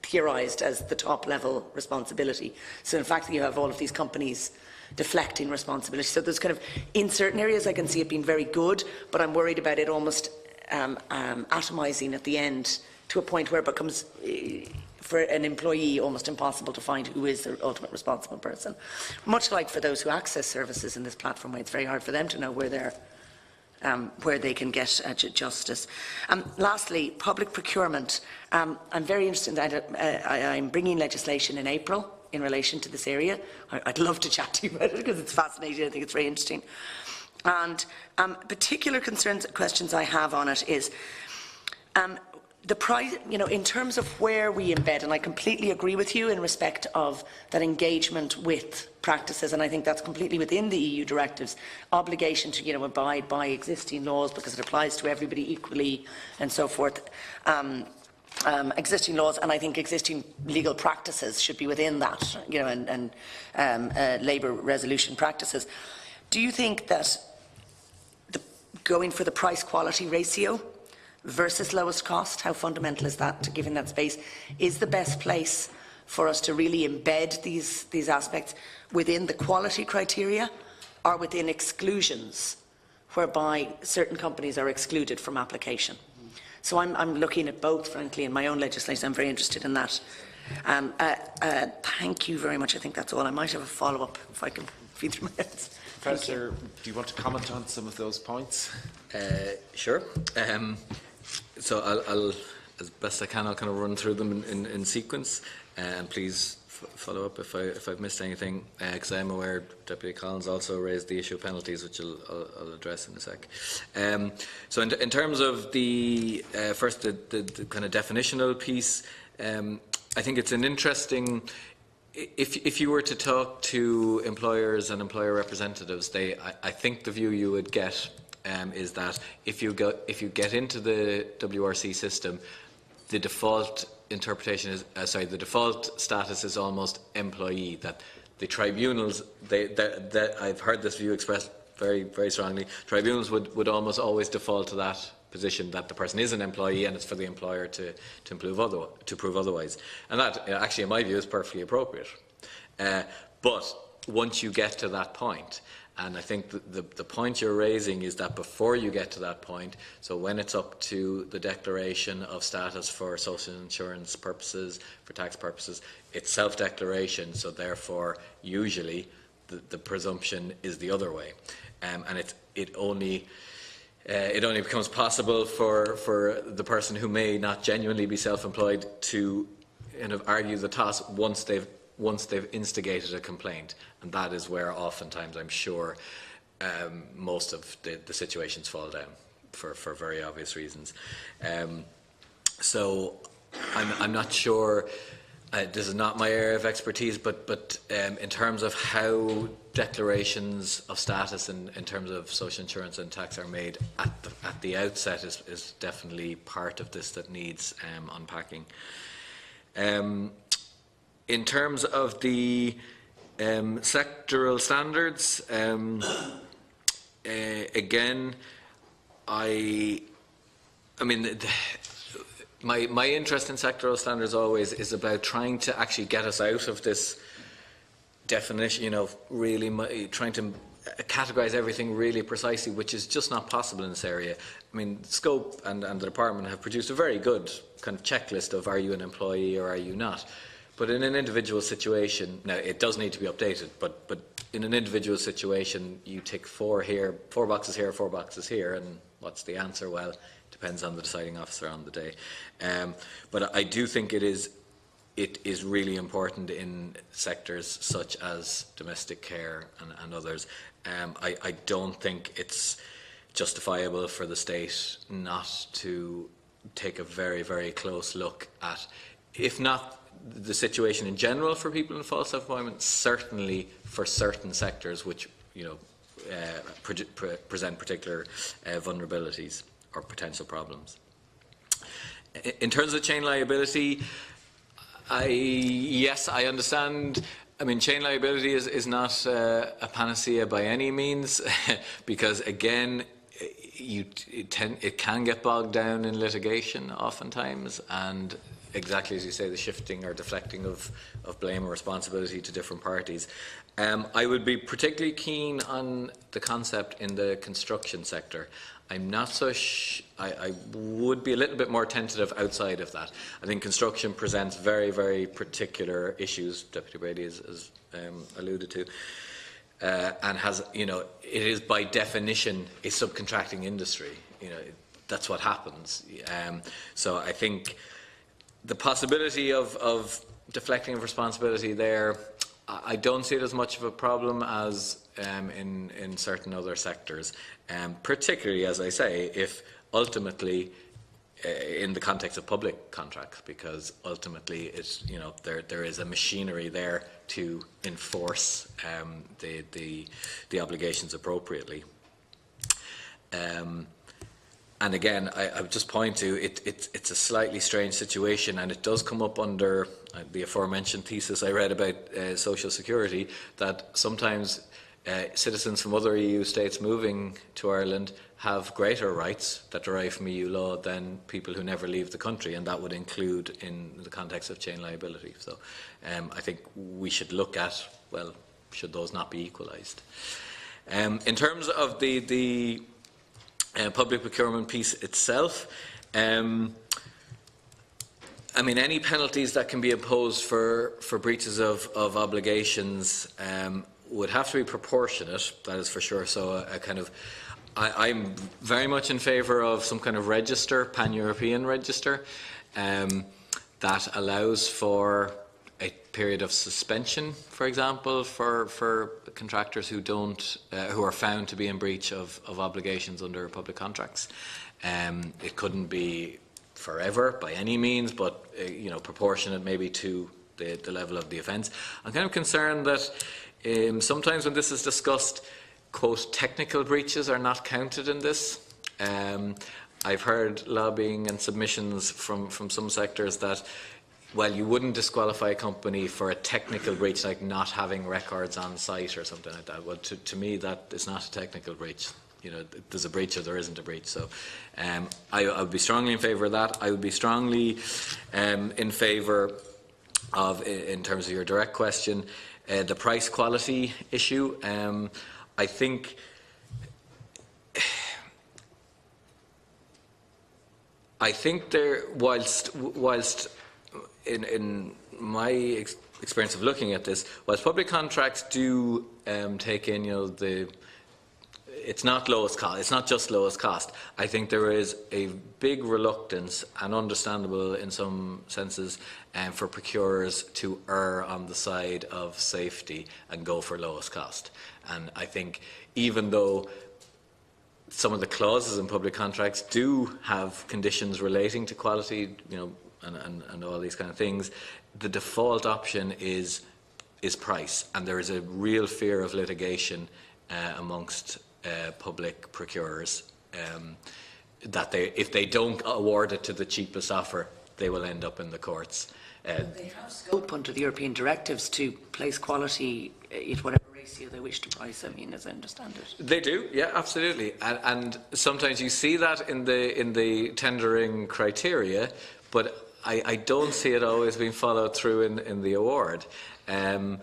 theorised as the top level responsibility. So in fact, you have all of these companies deflecting responsibility. So there's kind of, in certain areas I can see it being very good, but I'm worried about it almost atomising at the end to a point where it becomes, for an employee, almost impossible to find who is the ultimate responsible person. Much like for those who access services in this platform way, it's very hard for them to know where they can get justice. Lastly, public procurement. I'm very interested in that. I'm bringing legislation in April in relation to this area. I'd love to chat to you about it because it's fascinating. I think it's very interesting. And particular questions I have on it is the price, in terms of where we embed, and I completely agree with you in respect of that engagement with practices, and I think that's completely within the EU directives, obligation to, abide by existing laws because it applies to everybody equally and so forth. Existing laws, and I think existing legal practices should be within that, and labour resolution practices. Do you think that going for the price-quality ratio versus lowest cost, how fundamental is that to giving that space, is the best place for us to really embed these aspects within the quality criteria or within exclusions, whereby certain companies are excluded from application? So I'm looking at both, frankly, in my own legislation. I'm very interested in that. Thank you very much. I think that's all. I might have a follow-up if I can feed through my heads. Professor, do you want to comment on some of those points? Sure. So I'll, as best I can, I'll kind of run through them in sequence, and please follow up if I've missed anything, because I am aware Deputy Collins also raised the issue of penalties, which I'll address in a sec. So in terms of the first the kind of definitional piece, I think it's an interesting. If you were to talk to employers and employer representatives, I think the view you would get is that if you get into the WRC system, the default interpretation is the default status is almost employee. That the tribunals, I've heard this view expressed very, very strongly. Tribunals would almost always default to that position, that the person is an employee and it's for the employer to prove otherwise. And that, actually, in my view, is perfectly appropriate. But once you get to that point, and I think the point you're raising is that before you get to that point, so when it's up to the declaration of status for social insurance purposes, for tax purposes, it's self-declaration, so therefore usually the presumption is the other way. And it only becomes possible for the person who may not genuinely be self-employed to kind of argue the toss once they've instigated a complaint, and that is where oftentimes I'm sure most of the situations fall down for very obvious reasons. So I'm not sure. This is not my area of expertise, but in terms of how declarations of status in terms of social insurance and tax are made at the outset is definitely part of this that needs unpacking. In terms of the sectoral standards, again, I mean, my interest in sectoral standards always is about trying to actually get us out of this definition, really trying to categorise everything really precisely, which is just not possible in this area. I mean, Scope and the department have produced a very good kind of checklist of are you an employee or are you not. But in an individual situation, now it does need to be updated, but in an individual situation, you tick 4 boxes here, 4 boxes here, and what's the answer? Well, it depends on the deciding officer on the day. But I do think it is really important in sectors such as domestic care and others. I don't think it's justifiable for the state not to take a very, very close look at, if not the situation in general for people in false self-employment, certainly for certain sectors which, you know, present particular vulnerabilities or potential problems. In terms of chain liability, yes, I understand. I mean, chain liability is not a panacea by any means, because again, it can get bogged down in litigation oftentimes, and exactly as you say, the shifting or deflecting of blame or responsibility to different parties. I would be particularly keen on the concept in the construction sector. I'm not so I would be a little bit more tentative outside of that. I think construction presents very, very particular issues, Deputy Brady has alluded to, and has, you know, it is by definition a subcontracting industry. You know, that's what happens. So I think the possibility of deflecting of responsibility there, I don't see it as much of a problem as in certain other sectors, particularly, as I say, if ultimately in the context of public contracts, because ultimately it's, you know, there is a machinery there to enforce the obligations appropriately. And again, I would just point to it's a slightly strange situation, and it does come up under the aforementioned thesis I read about social security, that sometimes citizens from other EU states moving to Ireland have greater rights that derive from EU law than people who never leave the country, and that would include in the context of chain liability. So I think we should look at, well, should those not be equalised? In terms of the public procurement piece itself, I mean, any penalties that can be imposed for breaches of obligations would have to be proportionate, that is for sure. So I'm very much in favour of some kind of register, pan-European register, that allows for a period of suspension, for example, for contractors who are found to be in breach of obligations under public contracts. It couldn't be forever by any means, but you know, proportionate maybe to the level of the offence. I'm kind of concerned that sometimes when this is discussed, quote, technical breaches are not counted in this. I've heard lobbying and submissions from some sectors that, well, you wouldn't disqualify a company for a technical breach, like not having records on site or something like that. Well, to me, that is not a technical breach. You know, there's a breach or there isn't a breach. So I would be strongly in favour of that. I would be strongly in favour of, in terms of your direct question, the price quality issue. I think there, whilst in my experience of looking at this, whilst public contracts do take in, you know, it's not lowest cost, it's not just lowest cost. I think there is a big reluctance, and understandable in some senses, for procurers to err on the side of safety and go for lowest cost. And I think even though some of the clauses in public contracts do have conditions relating to quality, you know, and all these kind of things, the default option is price, and there is a real fear of litigation amongst public procurers, that if they don't award it to the cheapest offer, they will end up in the courts. They have scope under the European directives to place quality at whatever ratio they wish to price, I mean, as I understand it. They do, yeah, absolutely. And sometimes you see that in the tendering criteria, but I don't see it always being followed through in the award. And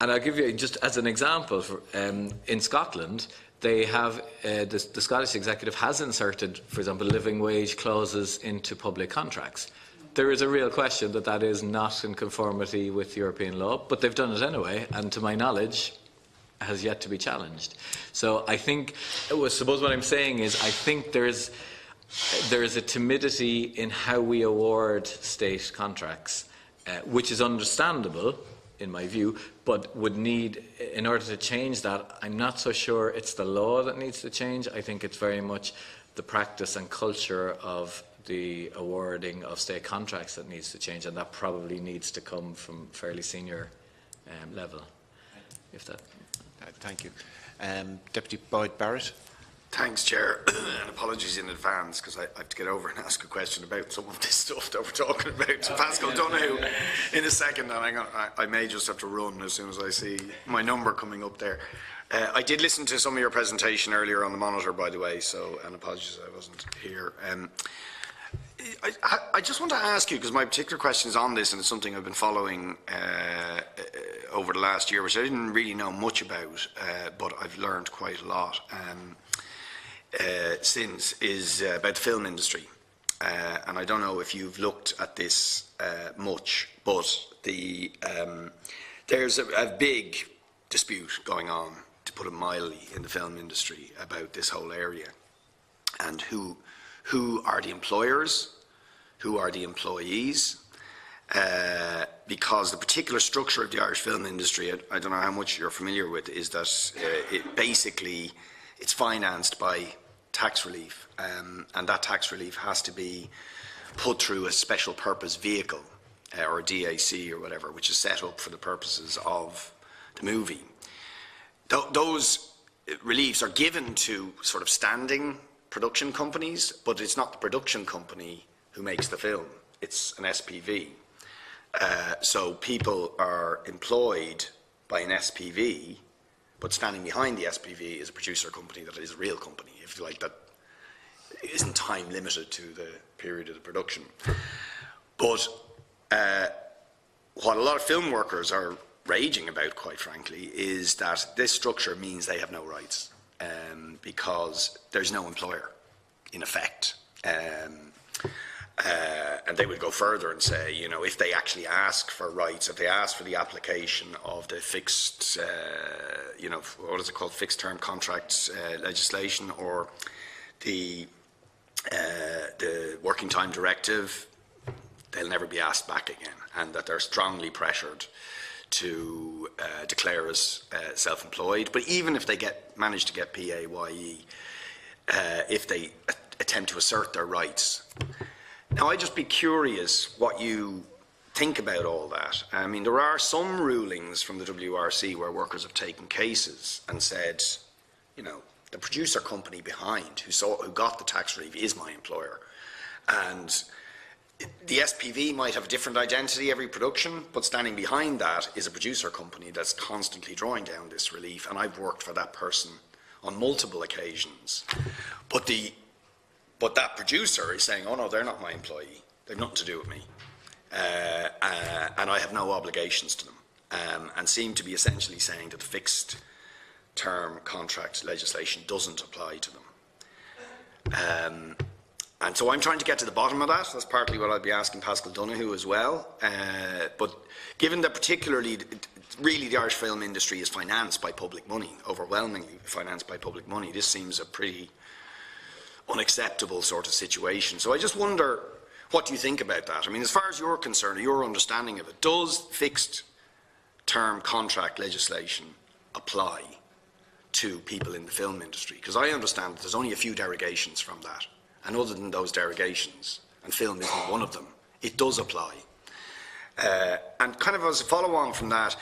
I'll give you, just as an example, in Scotland, they have, the Scottish Executive has inserted, for example, living wage clauses into public contracts. There is a real question that is not in conformity with European law, but they've done it anyway, and to my knowledge, has yet to be challenged. So I think, I suppose what I'm saying is, I think there is a timidity in how we award state contracts, which is understandable, in my view, but would need, in order to change that, I'm not so sure it's the law that needs to change. I think it's very much the practice and culture of the awarding of state contracts that needs to change, and that probably needs to come from fairly senior level. If that. Thank you. Deputy Boyd Barrett. Thanks, Chair, and apologies in advance because I have to get over and ask a question about some of this stuff that we're talking about to Pascal Donoghue in a second, and I may just have to run as soon as I see my number coming up there. I did listen to some of your presentation earlier on the monitor, by the way, so, and apologies I wasn't here. I just want to ask you, because my particular question is on this, and it's something I've been following over the last year, which I didn't really know much about, but I've learned quite a lot. Since is about the film industry, and I don't know if you've looked at this much, but there's a big dispute going on, to put it mildly, in the film industry about this whole area, and who are the employers, who are the employees, because the particular structure of the Irish film industry, I don't know how much you're familiar with, is that it's financed by tax relief, and that tax relief has to be put through a special purpose vehicle, or a DAC or whatever, which is set up for the purposes of the movie. Those reliefs are given to sort of standing production companies, but it's not the production company who makes the film, it's an SPV. So people are employed by an SPV, but standing behind the SPV is a producer company that is a real company, if you like, that isn't time limited to the period of the production. But what a lot of film workers are raging about, quite frankly, is that this structure means they have no rights, because there's no employer, in effect. And they would go further and say, you know, if they actually ask for rights, if they ask for the application of the fixed, you know, what is it called, fixed term contracts legislation, or the working time directive, they'll never be asked back again, and that they're strongly pressured to declare as self-employed. But even if they manage to get PAYE, if they attempt to assert their rights. Now, I'd just be curious what you think about all that. I mean, there are some rulings from the WRC where workers have taken cases and said, you know, the producer company behind who got the tax relief is my employer. And the SPV might have a different identity every production, but standing behind that is a producer company that's constantly drawing down this relief, and I've worked for that person on multiple occasions. But that producer is saying, oh no, they're not my employee. They've nothing to do with me. And I have no obligations to them. And seem to be essentially saying that the fixed term contract legislation doesn't apply to them. And so I'm trying to get to the bottom of that. That's partly what I'll be asking Pascal Donoghue as well. But given that particularly, really the Irish film industry is financed by public money, overwhelmingly financed by public money, this seems a pretty unacceptable sort of situation. So I just wonder, what do you think about that? I mean, as far as you're concerned, your understanding of it, does fixed term contract legislation apply to people in the film industry? Because I understand that there's only a few derogations from that. And other than those derogations, and film isn't one of them, it does apply. And kind of as a follow-on from that,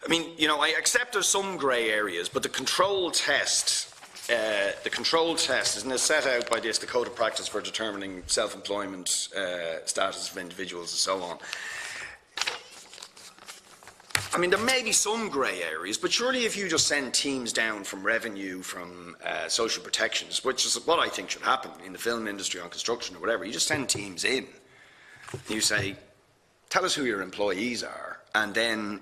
I mean, you know, I accept there's some grey areas, but the control test, isn't it set out by this, the Code of Practice for Determining Self-Employment Status of Individuals and so on. I mean, there may be some grey areas, but surely if you just send teams down from revenue, from social protections, which is what I think should happen in the film industry, on construction or whatever, you just send teams in, you say, tell us who your employees are, and then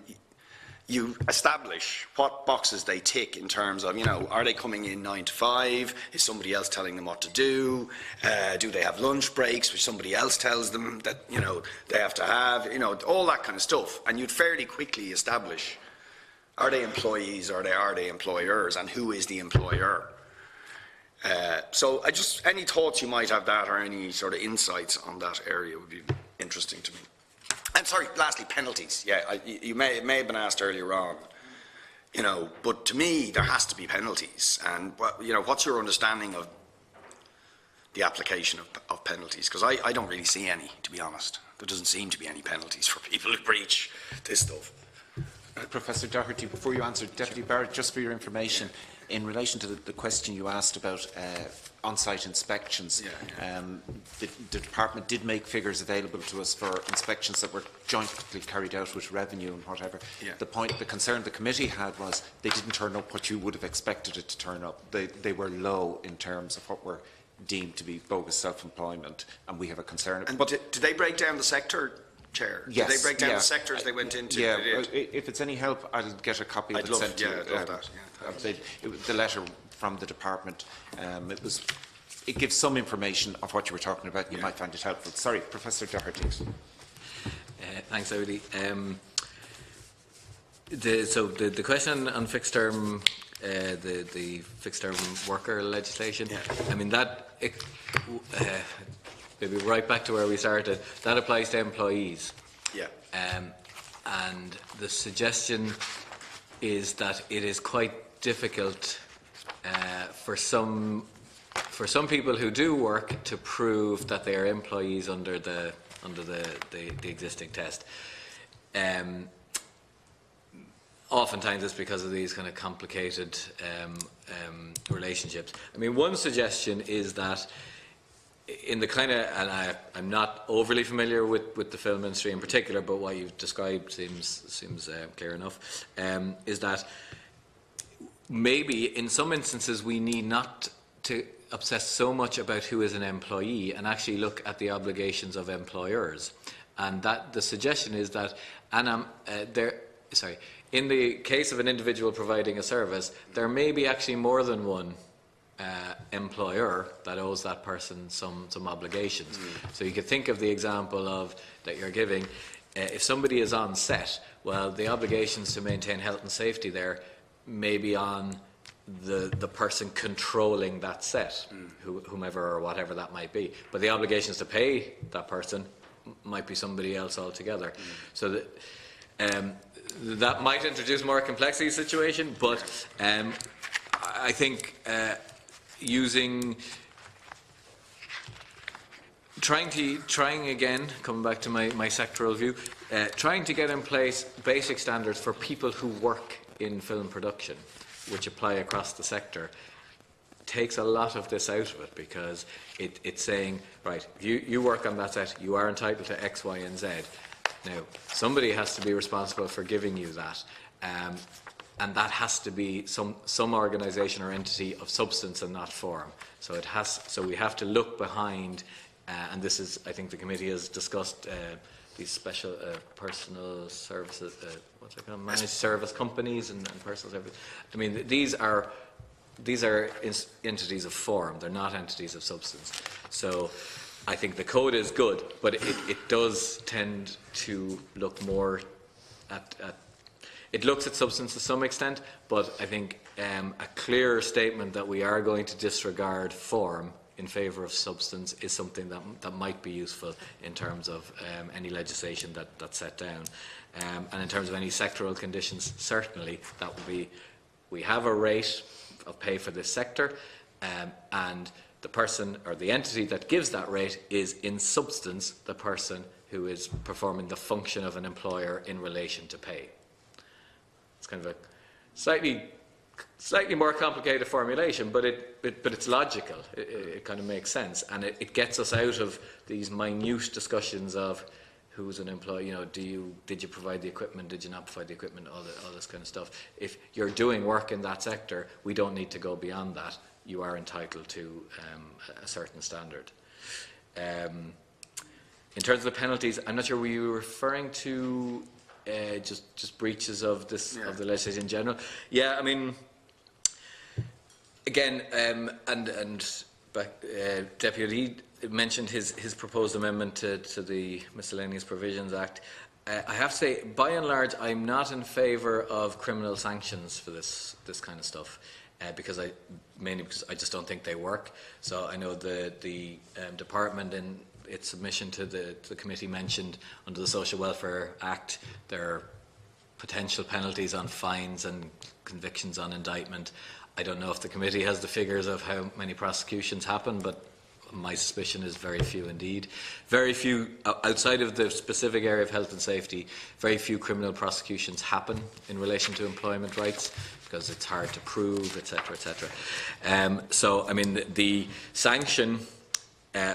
you establish what boxes they tick in terms of, you know, are they coming in 9 to 5? Is somebody else telling them what to do? Do they have lunch breaks, which somebody else tells them that, you know, they have to have? You know, all that kind of stuff. And you'd fairly quickly establish, are they employees or are they employers, and who is the employer? So any thoughts you might have that, or any sort of insights on that area would be interesting to me. And And sorry, lastly, penalties. Yeah, it may have been asked earlier on. You know, but to me, there has to be penalties. And you know, what's your understanding of the application of penalties? Because I don't really see any, to be honest. There doesn't seem to be any penalties for people who breach this stuff. Professor Doherty, before you answer, Deputy Barrett, just for your information, in relation to the question you asked about on-site inspections, the department did make figures available to us for inspections that were jointly carried out with revenue and whatever. The concern the committee had was they didn't turn up what you would have expected it to turn up. They were low in terms of what were deemed to be bogus self-employment, and we have a concern. And but did they break down the sector, Chair? Yes. Did they break down the sectors they went into? Yeah, if it's any help, I'll get a copy of it sent to you. I'd love that. The letter from the department, it gives some information of what you were talking about. You might find it helpful. Sorry, Professor Doherty. Thanks, Willie. The question on fixed term, the fixed term worker legislation. I mean maybe right back to where we started. That applies to employees. And the suggestion is that it is quite difficult for some people who do work to prove that they are employees under the existing test. Oftentimes it's because of these kind of complicated relationships. I mean, one suggestion is that in the kind of, and I'm not overly familiar with the film industry in particular, but what you've described seems clear enough, is that maybe in some instances we need not to obsess so much about who is an employee and actually look at the obligations of employers. And that the suggestion is that in the case of an individual providing a service, there may be actually more than one employer that owes that person some obligations. So you could think of the example that you're giving. If somebody is on set, well, the obligations to maintain health and safety there may be on the person controlling that set, whomever or whatever that might be. But the obligations to pay that person might be somebody else altogether. So that might introduce more complexity situation, but I think trying again, coming back to my sectoral view, trying to get in place basic standards for people who work in film production, which apply across the sector, takes a lot of this out of it, because it's saying, right, you work on that set, you are entitled to X, Y, and Z. Now, somebody has to be responsible for giving you that, and that has to be some organisation or entity of substance and not form. So we have to look behind, and this is, I think the committee has discussed these special personal services, what's it called, managed service companies and personal service. I mean, these are entities of form. They're not entities of substance. So I think the code is good, but it does tend to look more at it looks at substance to some extent, but I think a clearer statement that we are going to disregard form in favour of substance is something that might be useful in terms of any legislation that's set down. And in terms of any sectoral conditions, certainly that would be, we have a rate of pay for this sector, and the person or the entity that gives that rate is in substance the person who is performing the function of an employer in relation to pay. It's kind of a slightly more complicated formulation, but it's logical. It kind of makes sense, and it gets us out of these minute discussions of who's an employee. You know, did you provide the equipment? Did you not provide the equipment? All this kind of stuff. If you're doing work in that sector, we don't need to go beyond that. You are entitled to a certain standard. In terms of the penalties, I'm not sure, were you referring to just breaches of this of the legislation in general? Yeah, I mean, again, Deputy mentioned his proposed amendment to the Miscellaneous Provisions Act. I have to say, by and large, I'm not in favour of criminal sanctions for this kind of stuff, mainly because I just don't think they work. So I know the department in its submission to the committee mentioned under the Social Welfare Act there are potential penalties on fines and convictions on indictment. I don't know if the committee has the figures of how many prosecutions happen, but my suspicion is very few indeed. Very few, outside of the specific area of health and safety, very few criminal prosecutions happen in relation to employment rights because it's hard to prove, etc., etc. So, I mean, the sanction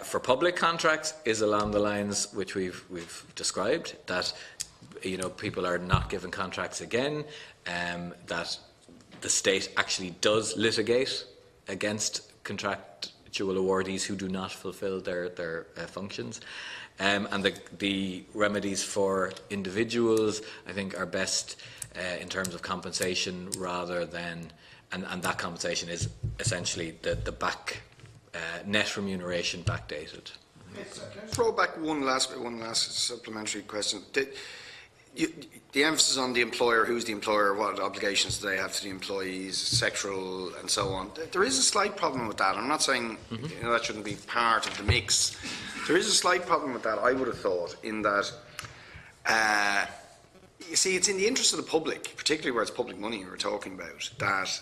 for public contracts is along the lines which we've described, that people are not given contracts again, that the state actually does litigate against contractual awardees who do not fulfil their functions. And the remedies for individuals, I think, are best in terms of compensation rather than, and that compensation is essentially the back net remuneration backdated. Can I throw back one last supplementary question? The emphasis on the employer, who's the employer, what obligations do they have to the employees, sectoral and so on. There is a slight problem with that. I'm not saying that shouldn't be part of the mix. There is a slight problem with that, I would have thought, in that, you see, it's in the interest of the public, particularly where it's public money we're talking about, that,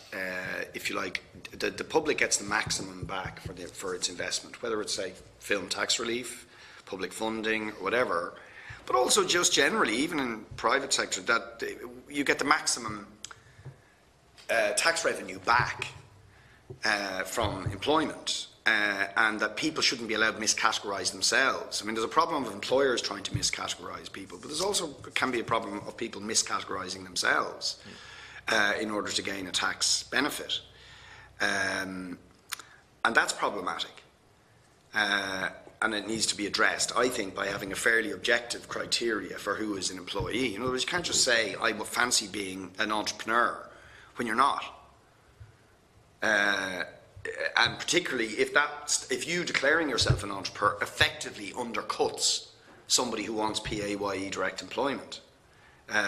if you like, the public gets the maximum back for its investment, whether it's, say, film tax relief, public funding, or whatever. But also just generally, even in private sector, that you get the maximum tax revenue back from employment, and that people shouldn't be allowed to miscategorise themselves. I mean, there's a problem of employers trying to miscategorise people, but there's also can be a problem of people miscategorising themselves in order to gain a tax benefit, and that's problematic. And it needs to be addressed, I think, by having a fairly objective criteria for who is an employee. In other words, you can't just say, I would fancy being an entrepreneur, when you're not. And particularly if you declaring yourself an entrepreneur effectively undercuts somebody who wants PAYE direct employment,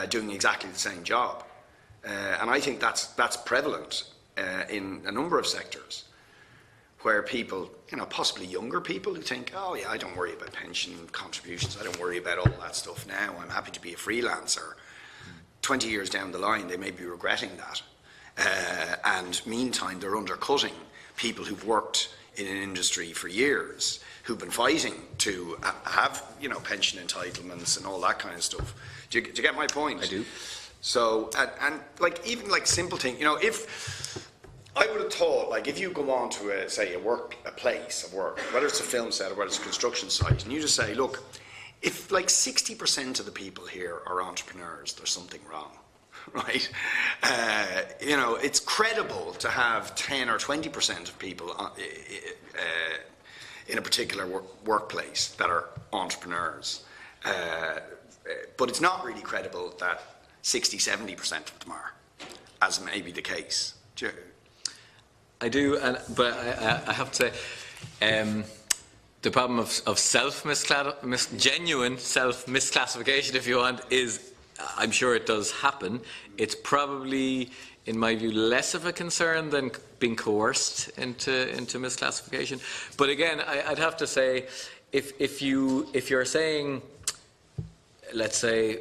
doing exactly the same job. And I think that's prevalent in a number of sectors, where people, possibly younger people who think, oh yeah, I don't worry about pension contributions, I don't worry about all that stuff now, I'm happy to be a freelancer. 20 years down the line, they may be regretting that. And meantime, they're undercutting people who've worked in an industry for years, who've been fighting to have, pension entitlements and all that kind of stuff. Do you get my point? I do. So, and like, even like simple thing, if I would have thought, like, if you go on to a place of work, whether it's a film set or whether it's a construction site, and you just say, look, if like 60% of the people here are entrepreneurs, there's something wrong, right? It's credible to have 10 or 20% of people in a particular workplace that are entrepreneurs, but it's not really credible that 60-70% of them are, as may be the case. I do, but I have to say, the problem of genuine self-misclassification, if you want, is, I'm sure it does happen. It's probably, in my view, less of a concern than being coerced into misclassification. But again, I'd have to say, if you're saying, let's say,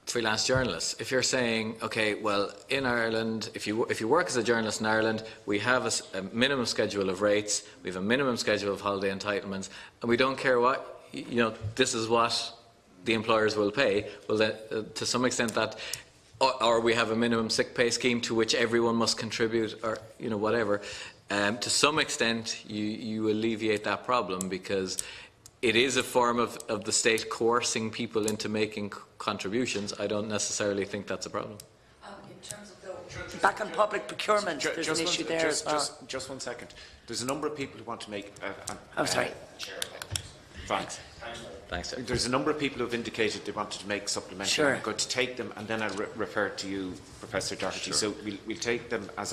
freelance journalists, if you're saying, okay, well, in Ireland, if you work as a journalist in Ireland, we have a minimum schedule of rates, we have a minimum schedule of holiday entitlements, and we don't care what, this is what the employers will pay. Well, then, to some extent that, or we have a minimum sick pay scheme to which everyone must contribute, or whatever. To some extent, you alleviate that problem, because it is a form of the state coercing people into making contributions. I don't necessarily think that's a problem. In terms of back on public procurement, there's an issue there as well. Just 1 second. There's a number of people who want to make... sorry. Thanks. Thanks, sir. There's a number of people who have indicated they wanted to make supplementary. Sure. I'm going to take them, and then I'll refer to you, Professor Doherty. Sure. So we'll take them as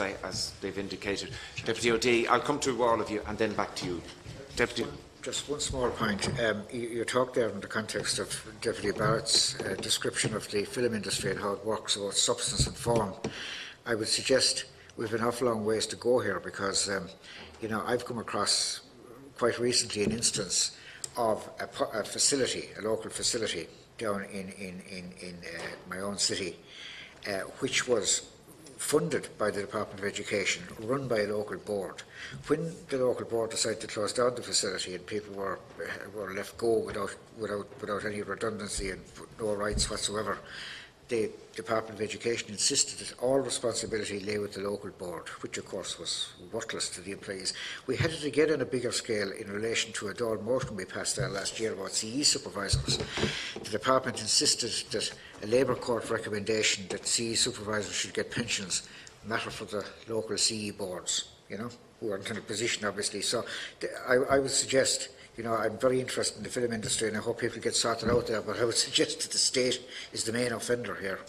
they've indicated. Sure. Deputy O'Dea, I'll come to all of you, and then back to you. Deputy... Just one small point. You talked there in the context of Deputy Barrett's description of the film industry and how it works about substance and form. I would suggest we've an awful long ways to go here, because I've come across quite recently an instance of a facility, a local facility down in my own city, which was funded by the Department of Education, run by a local board. When the local board decided to close down the facility and people were left go without any redundancy and no rights whatsoever, the Department of Education insisted that all responsibility lay with the local board, which of course was worthless to the employees. We had it again on a bigger scale in relation to a Dáil motion we passed there last year about CE supervisors. The department insisted that a Labour Court recommendation that CE supervisors should get pensions matter for the local CE boards, who aren't in a position obviously. So I would suggest, I'm very interested in the film industry and I hope people get sorted out there, but I would suggest that the state is the main offender here.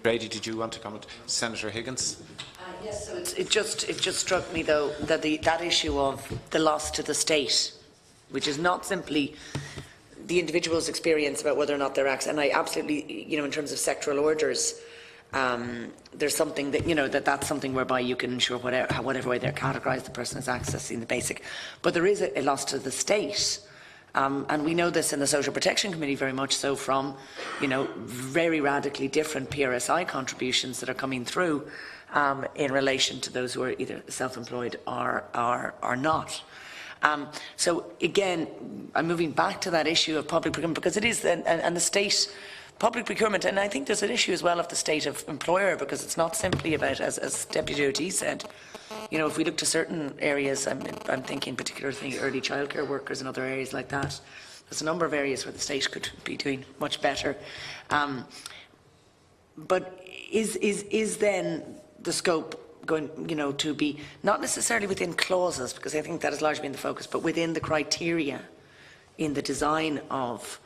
Brady, did you want to comment? Senator Higgins? Yes, so it just struck me though that that issue of the loss to the state, which is not simply the individual's experience about whether or not they're and I absolutely, in terms of sectoral orders, there's something that, that's something whereby you can ensure whatever way they're categorised, the person is accessing the basic. But there is a loss to the state. And we know this in the Social Protection Committee very much so from, very radically different PRSI contributions that are coming through in relation to those who are either self-employed or not. So again, I'm moving back to that issue of public procurement because it is, and the state public procurement, and I think there's an issue as well of the state of employer because it's not simply about, as Deputy OD said, if we look to certain areas, I'm thinking particularly early childcare workers and other areas like that. There's a number of areas where the state could be doing much better. But is then the scope going, to be not necessarily within clauses, because I think that has largely been the focus, but within the criteria in the design of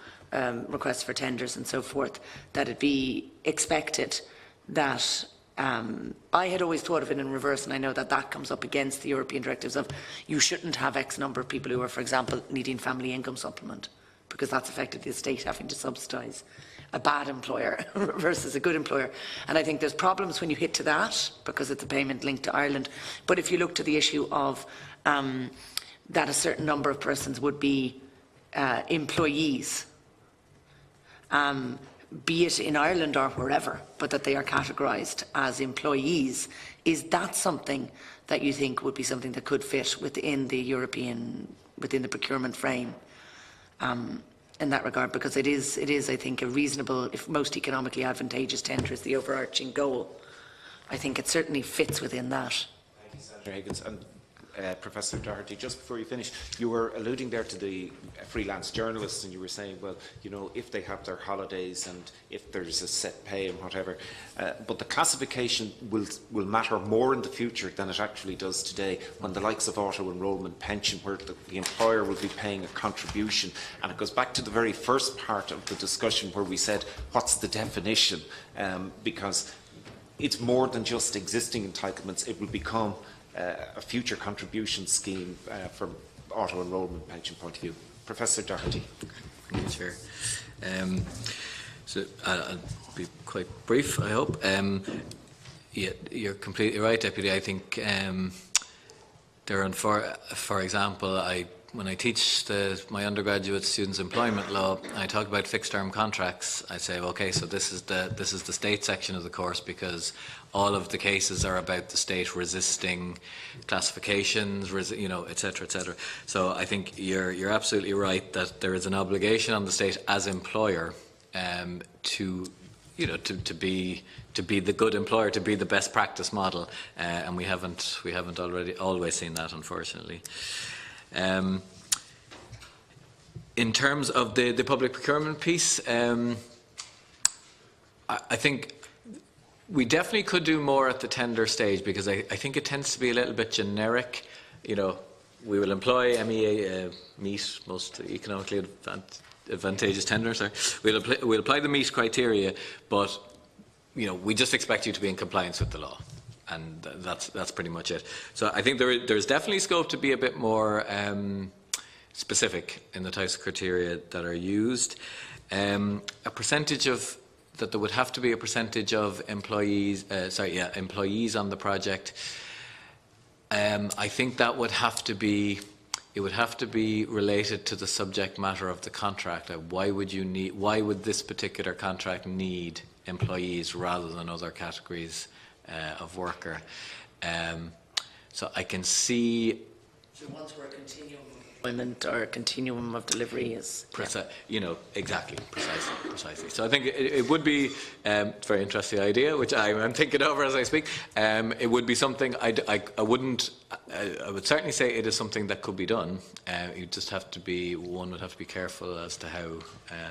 requests for tenders and so forth, that it be expected that I had always thought of it in reverse, and I know that that comes up against the European directives of you shouldn't have X number of people who are, for example, needing family income supplement, because that's effectively the state having to subsidise a bad employer versus a good employer. And I think there's problems when you hit to that, because it's a payment linked to Ireland. But if you look to the issue of that a certain number of persons would be employees, be it in Ireland or wherever, but that they are categorised as employees, is that something that you think would be something that could fit within the procurement frame in that regard? Because it is, I think, a reasonable, if most economically advantageous tender is the overarching goal, I think it certainly fits within that. Thank you, Senator Higgins. And Professor Doherty, just before you finish, you were alluding there to the freelance journalists, and you were saying, well, if they have their holidays and if there's a set pay and whatever, but the classification will matter more in the future than it actually does today, when the likes of auto-enrolment pension, where the employer will be paying a contribution. And it goes back to the very first part of the discussion where we said, what's the definition? Because it's more than just existing entitlements. It will become a future contribution scheme from auto-enrolment pension point of view. Professor Doherty. Thank you, Chair. So I'll be quite brief, I hope. Yeah, you're completely right, Deputy. I think there are, for example, when I teach my undergraduate students employment law, I talk about fixed-term contracts. I say, okay, so this is the state section of the course, because all of the cases are about the state resisting classifications, etc., etc. So I think you're absolutely right that there is an obligation on the state as employer to be the good employer, to be the best practice model, and we haven't always seen that, unfortunately. In terms of the public procurement piece, I think we definitely could do more at the tender stage, because I think it tends to be a little bit generic. We will employ meet most economically advantageous tenders. We'll apply the meet criteria, but we just expect you to be in compliance with the law. And that's pretty much it. So I think there's definitely scope to be a bit more specific in the types of criteria that are used. A percentage of that there would have to be a percentage of employees on the project. I think that would have to be it would have to be related to the subject matter of the contract. Why would this particular contract need employees rather than other categories of worker? So I can see. So once we're continuing employment or continuum of delivery is exactly, precisely. So I think it would be a very interesting idea, which I'm thinking over as I speak. It would be something I would certainly say it is something that could be done. You just have to be, one would have to be careful as to how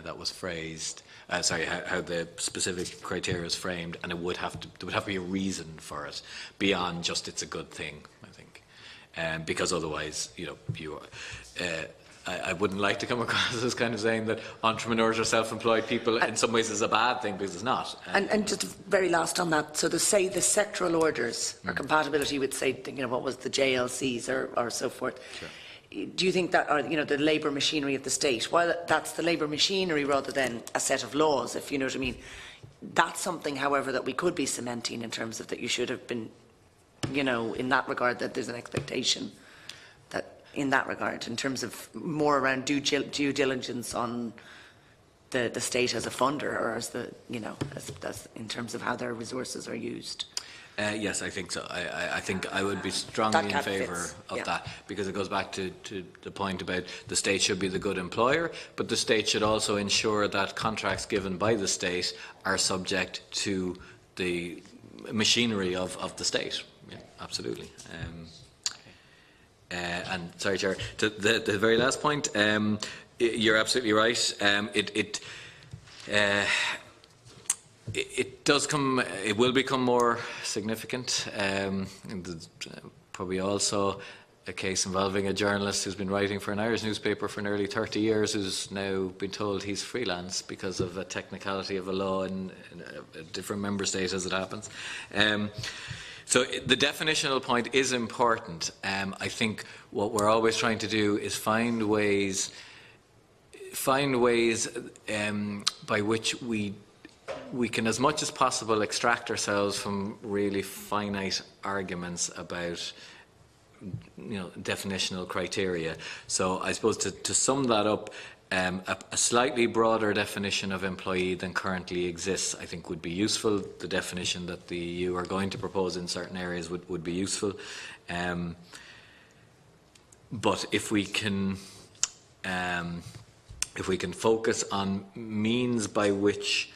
that was phrased. How the specific criteria is framed, and there would have to be a reason for it beyond just it's a good thing, I think, because otherwise, I wouldn't like to come across as kind of saying that entrepreneurs or self-employed people in some ways is a bad thing, because it's not. And just very last on that, so the sectoral orders or compatibility with, say, what was the JLCs or so forth. Sure. Do you think that, or the labour machinery of the state, while that's the labour machinery rather than a set of laws, if you know what I mean, that's something, however, that we could be cementing in terms of that you should have been, in that regard, that there's an expectation that in that regard, in terms of more around due diligence on the state as a funder, or as the, as in terms of how their resources are used. Yes, I think so. I think I would be strongly in favour of that, because it goes back to the point about the state should be the good employer, but the state should also ensure that contracts given by the state are subject to the machinery of the state. Yeah, absolutely. And sorry, Chair, to the very last point, you're absolutely right. It will become more significant. There's probably also a case involving a journalist who's been writing for an Irish newspaper for nearly 30 years, who's now been told he's freelance because of a technicality of a law in a different member state, as it happens. So the definitional point is important. I think what we're always trying to do is find ways by which we can, as much as possible, extract ourselves from really finite arguments about definitional criteria. So I suppose to sum that up, a slightly broader definition of employee than currently exists, I think, would be useful. The definition that the EU are going to propose in certain areas would be useful. But if we can focus on means by which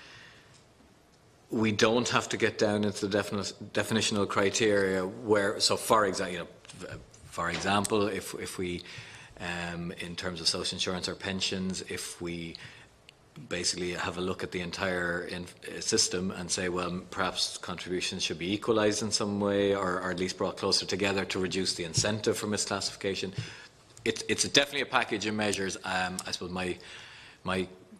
we don't have to get down into the definitional criteria, where, so for example, if we in terms of social insurance or pensions, if we basically have a look at the entire system and say, well, perhaps contributions should be equalised in some way, or at least brought closer together to reduce the incentive for misclassification. It's definitely a package of measures. I suppose my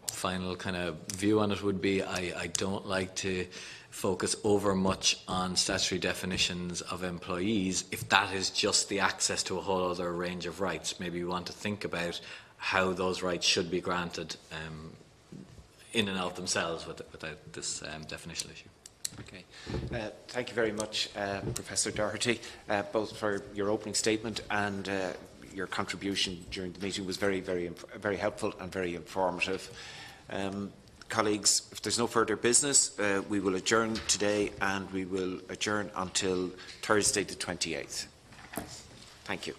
final kind of view on it would be I don't like to focus over much on statutory definitions of employees if that is just the access to a whole other range of rights. Maybe we want to think about how those rights should be granted in and of themselves without this definitional issue. Okay. Thank you very much, Professor Doherty, both for your opening statement and your contribution during the meeting was very, very helpful and very informative. Colleagues, if there's no further business, we will adjourn today, and we will adjourn until Thursday the 28th. Thank you.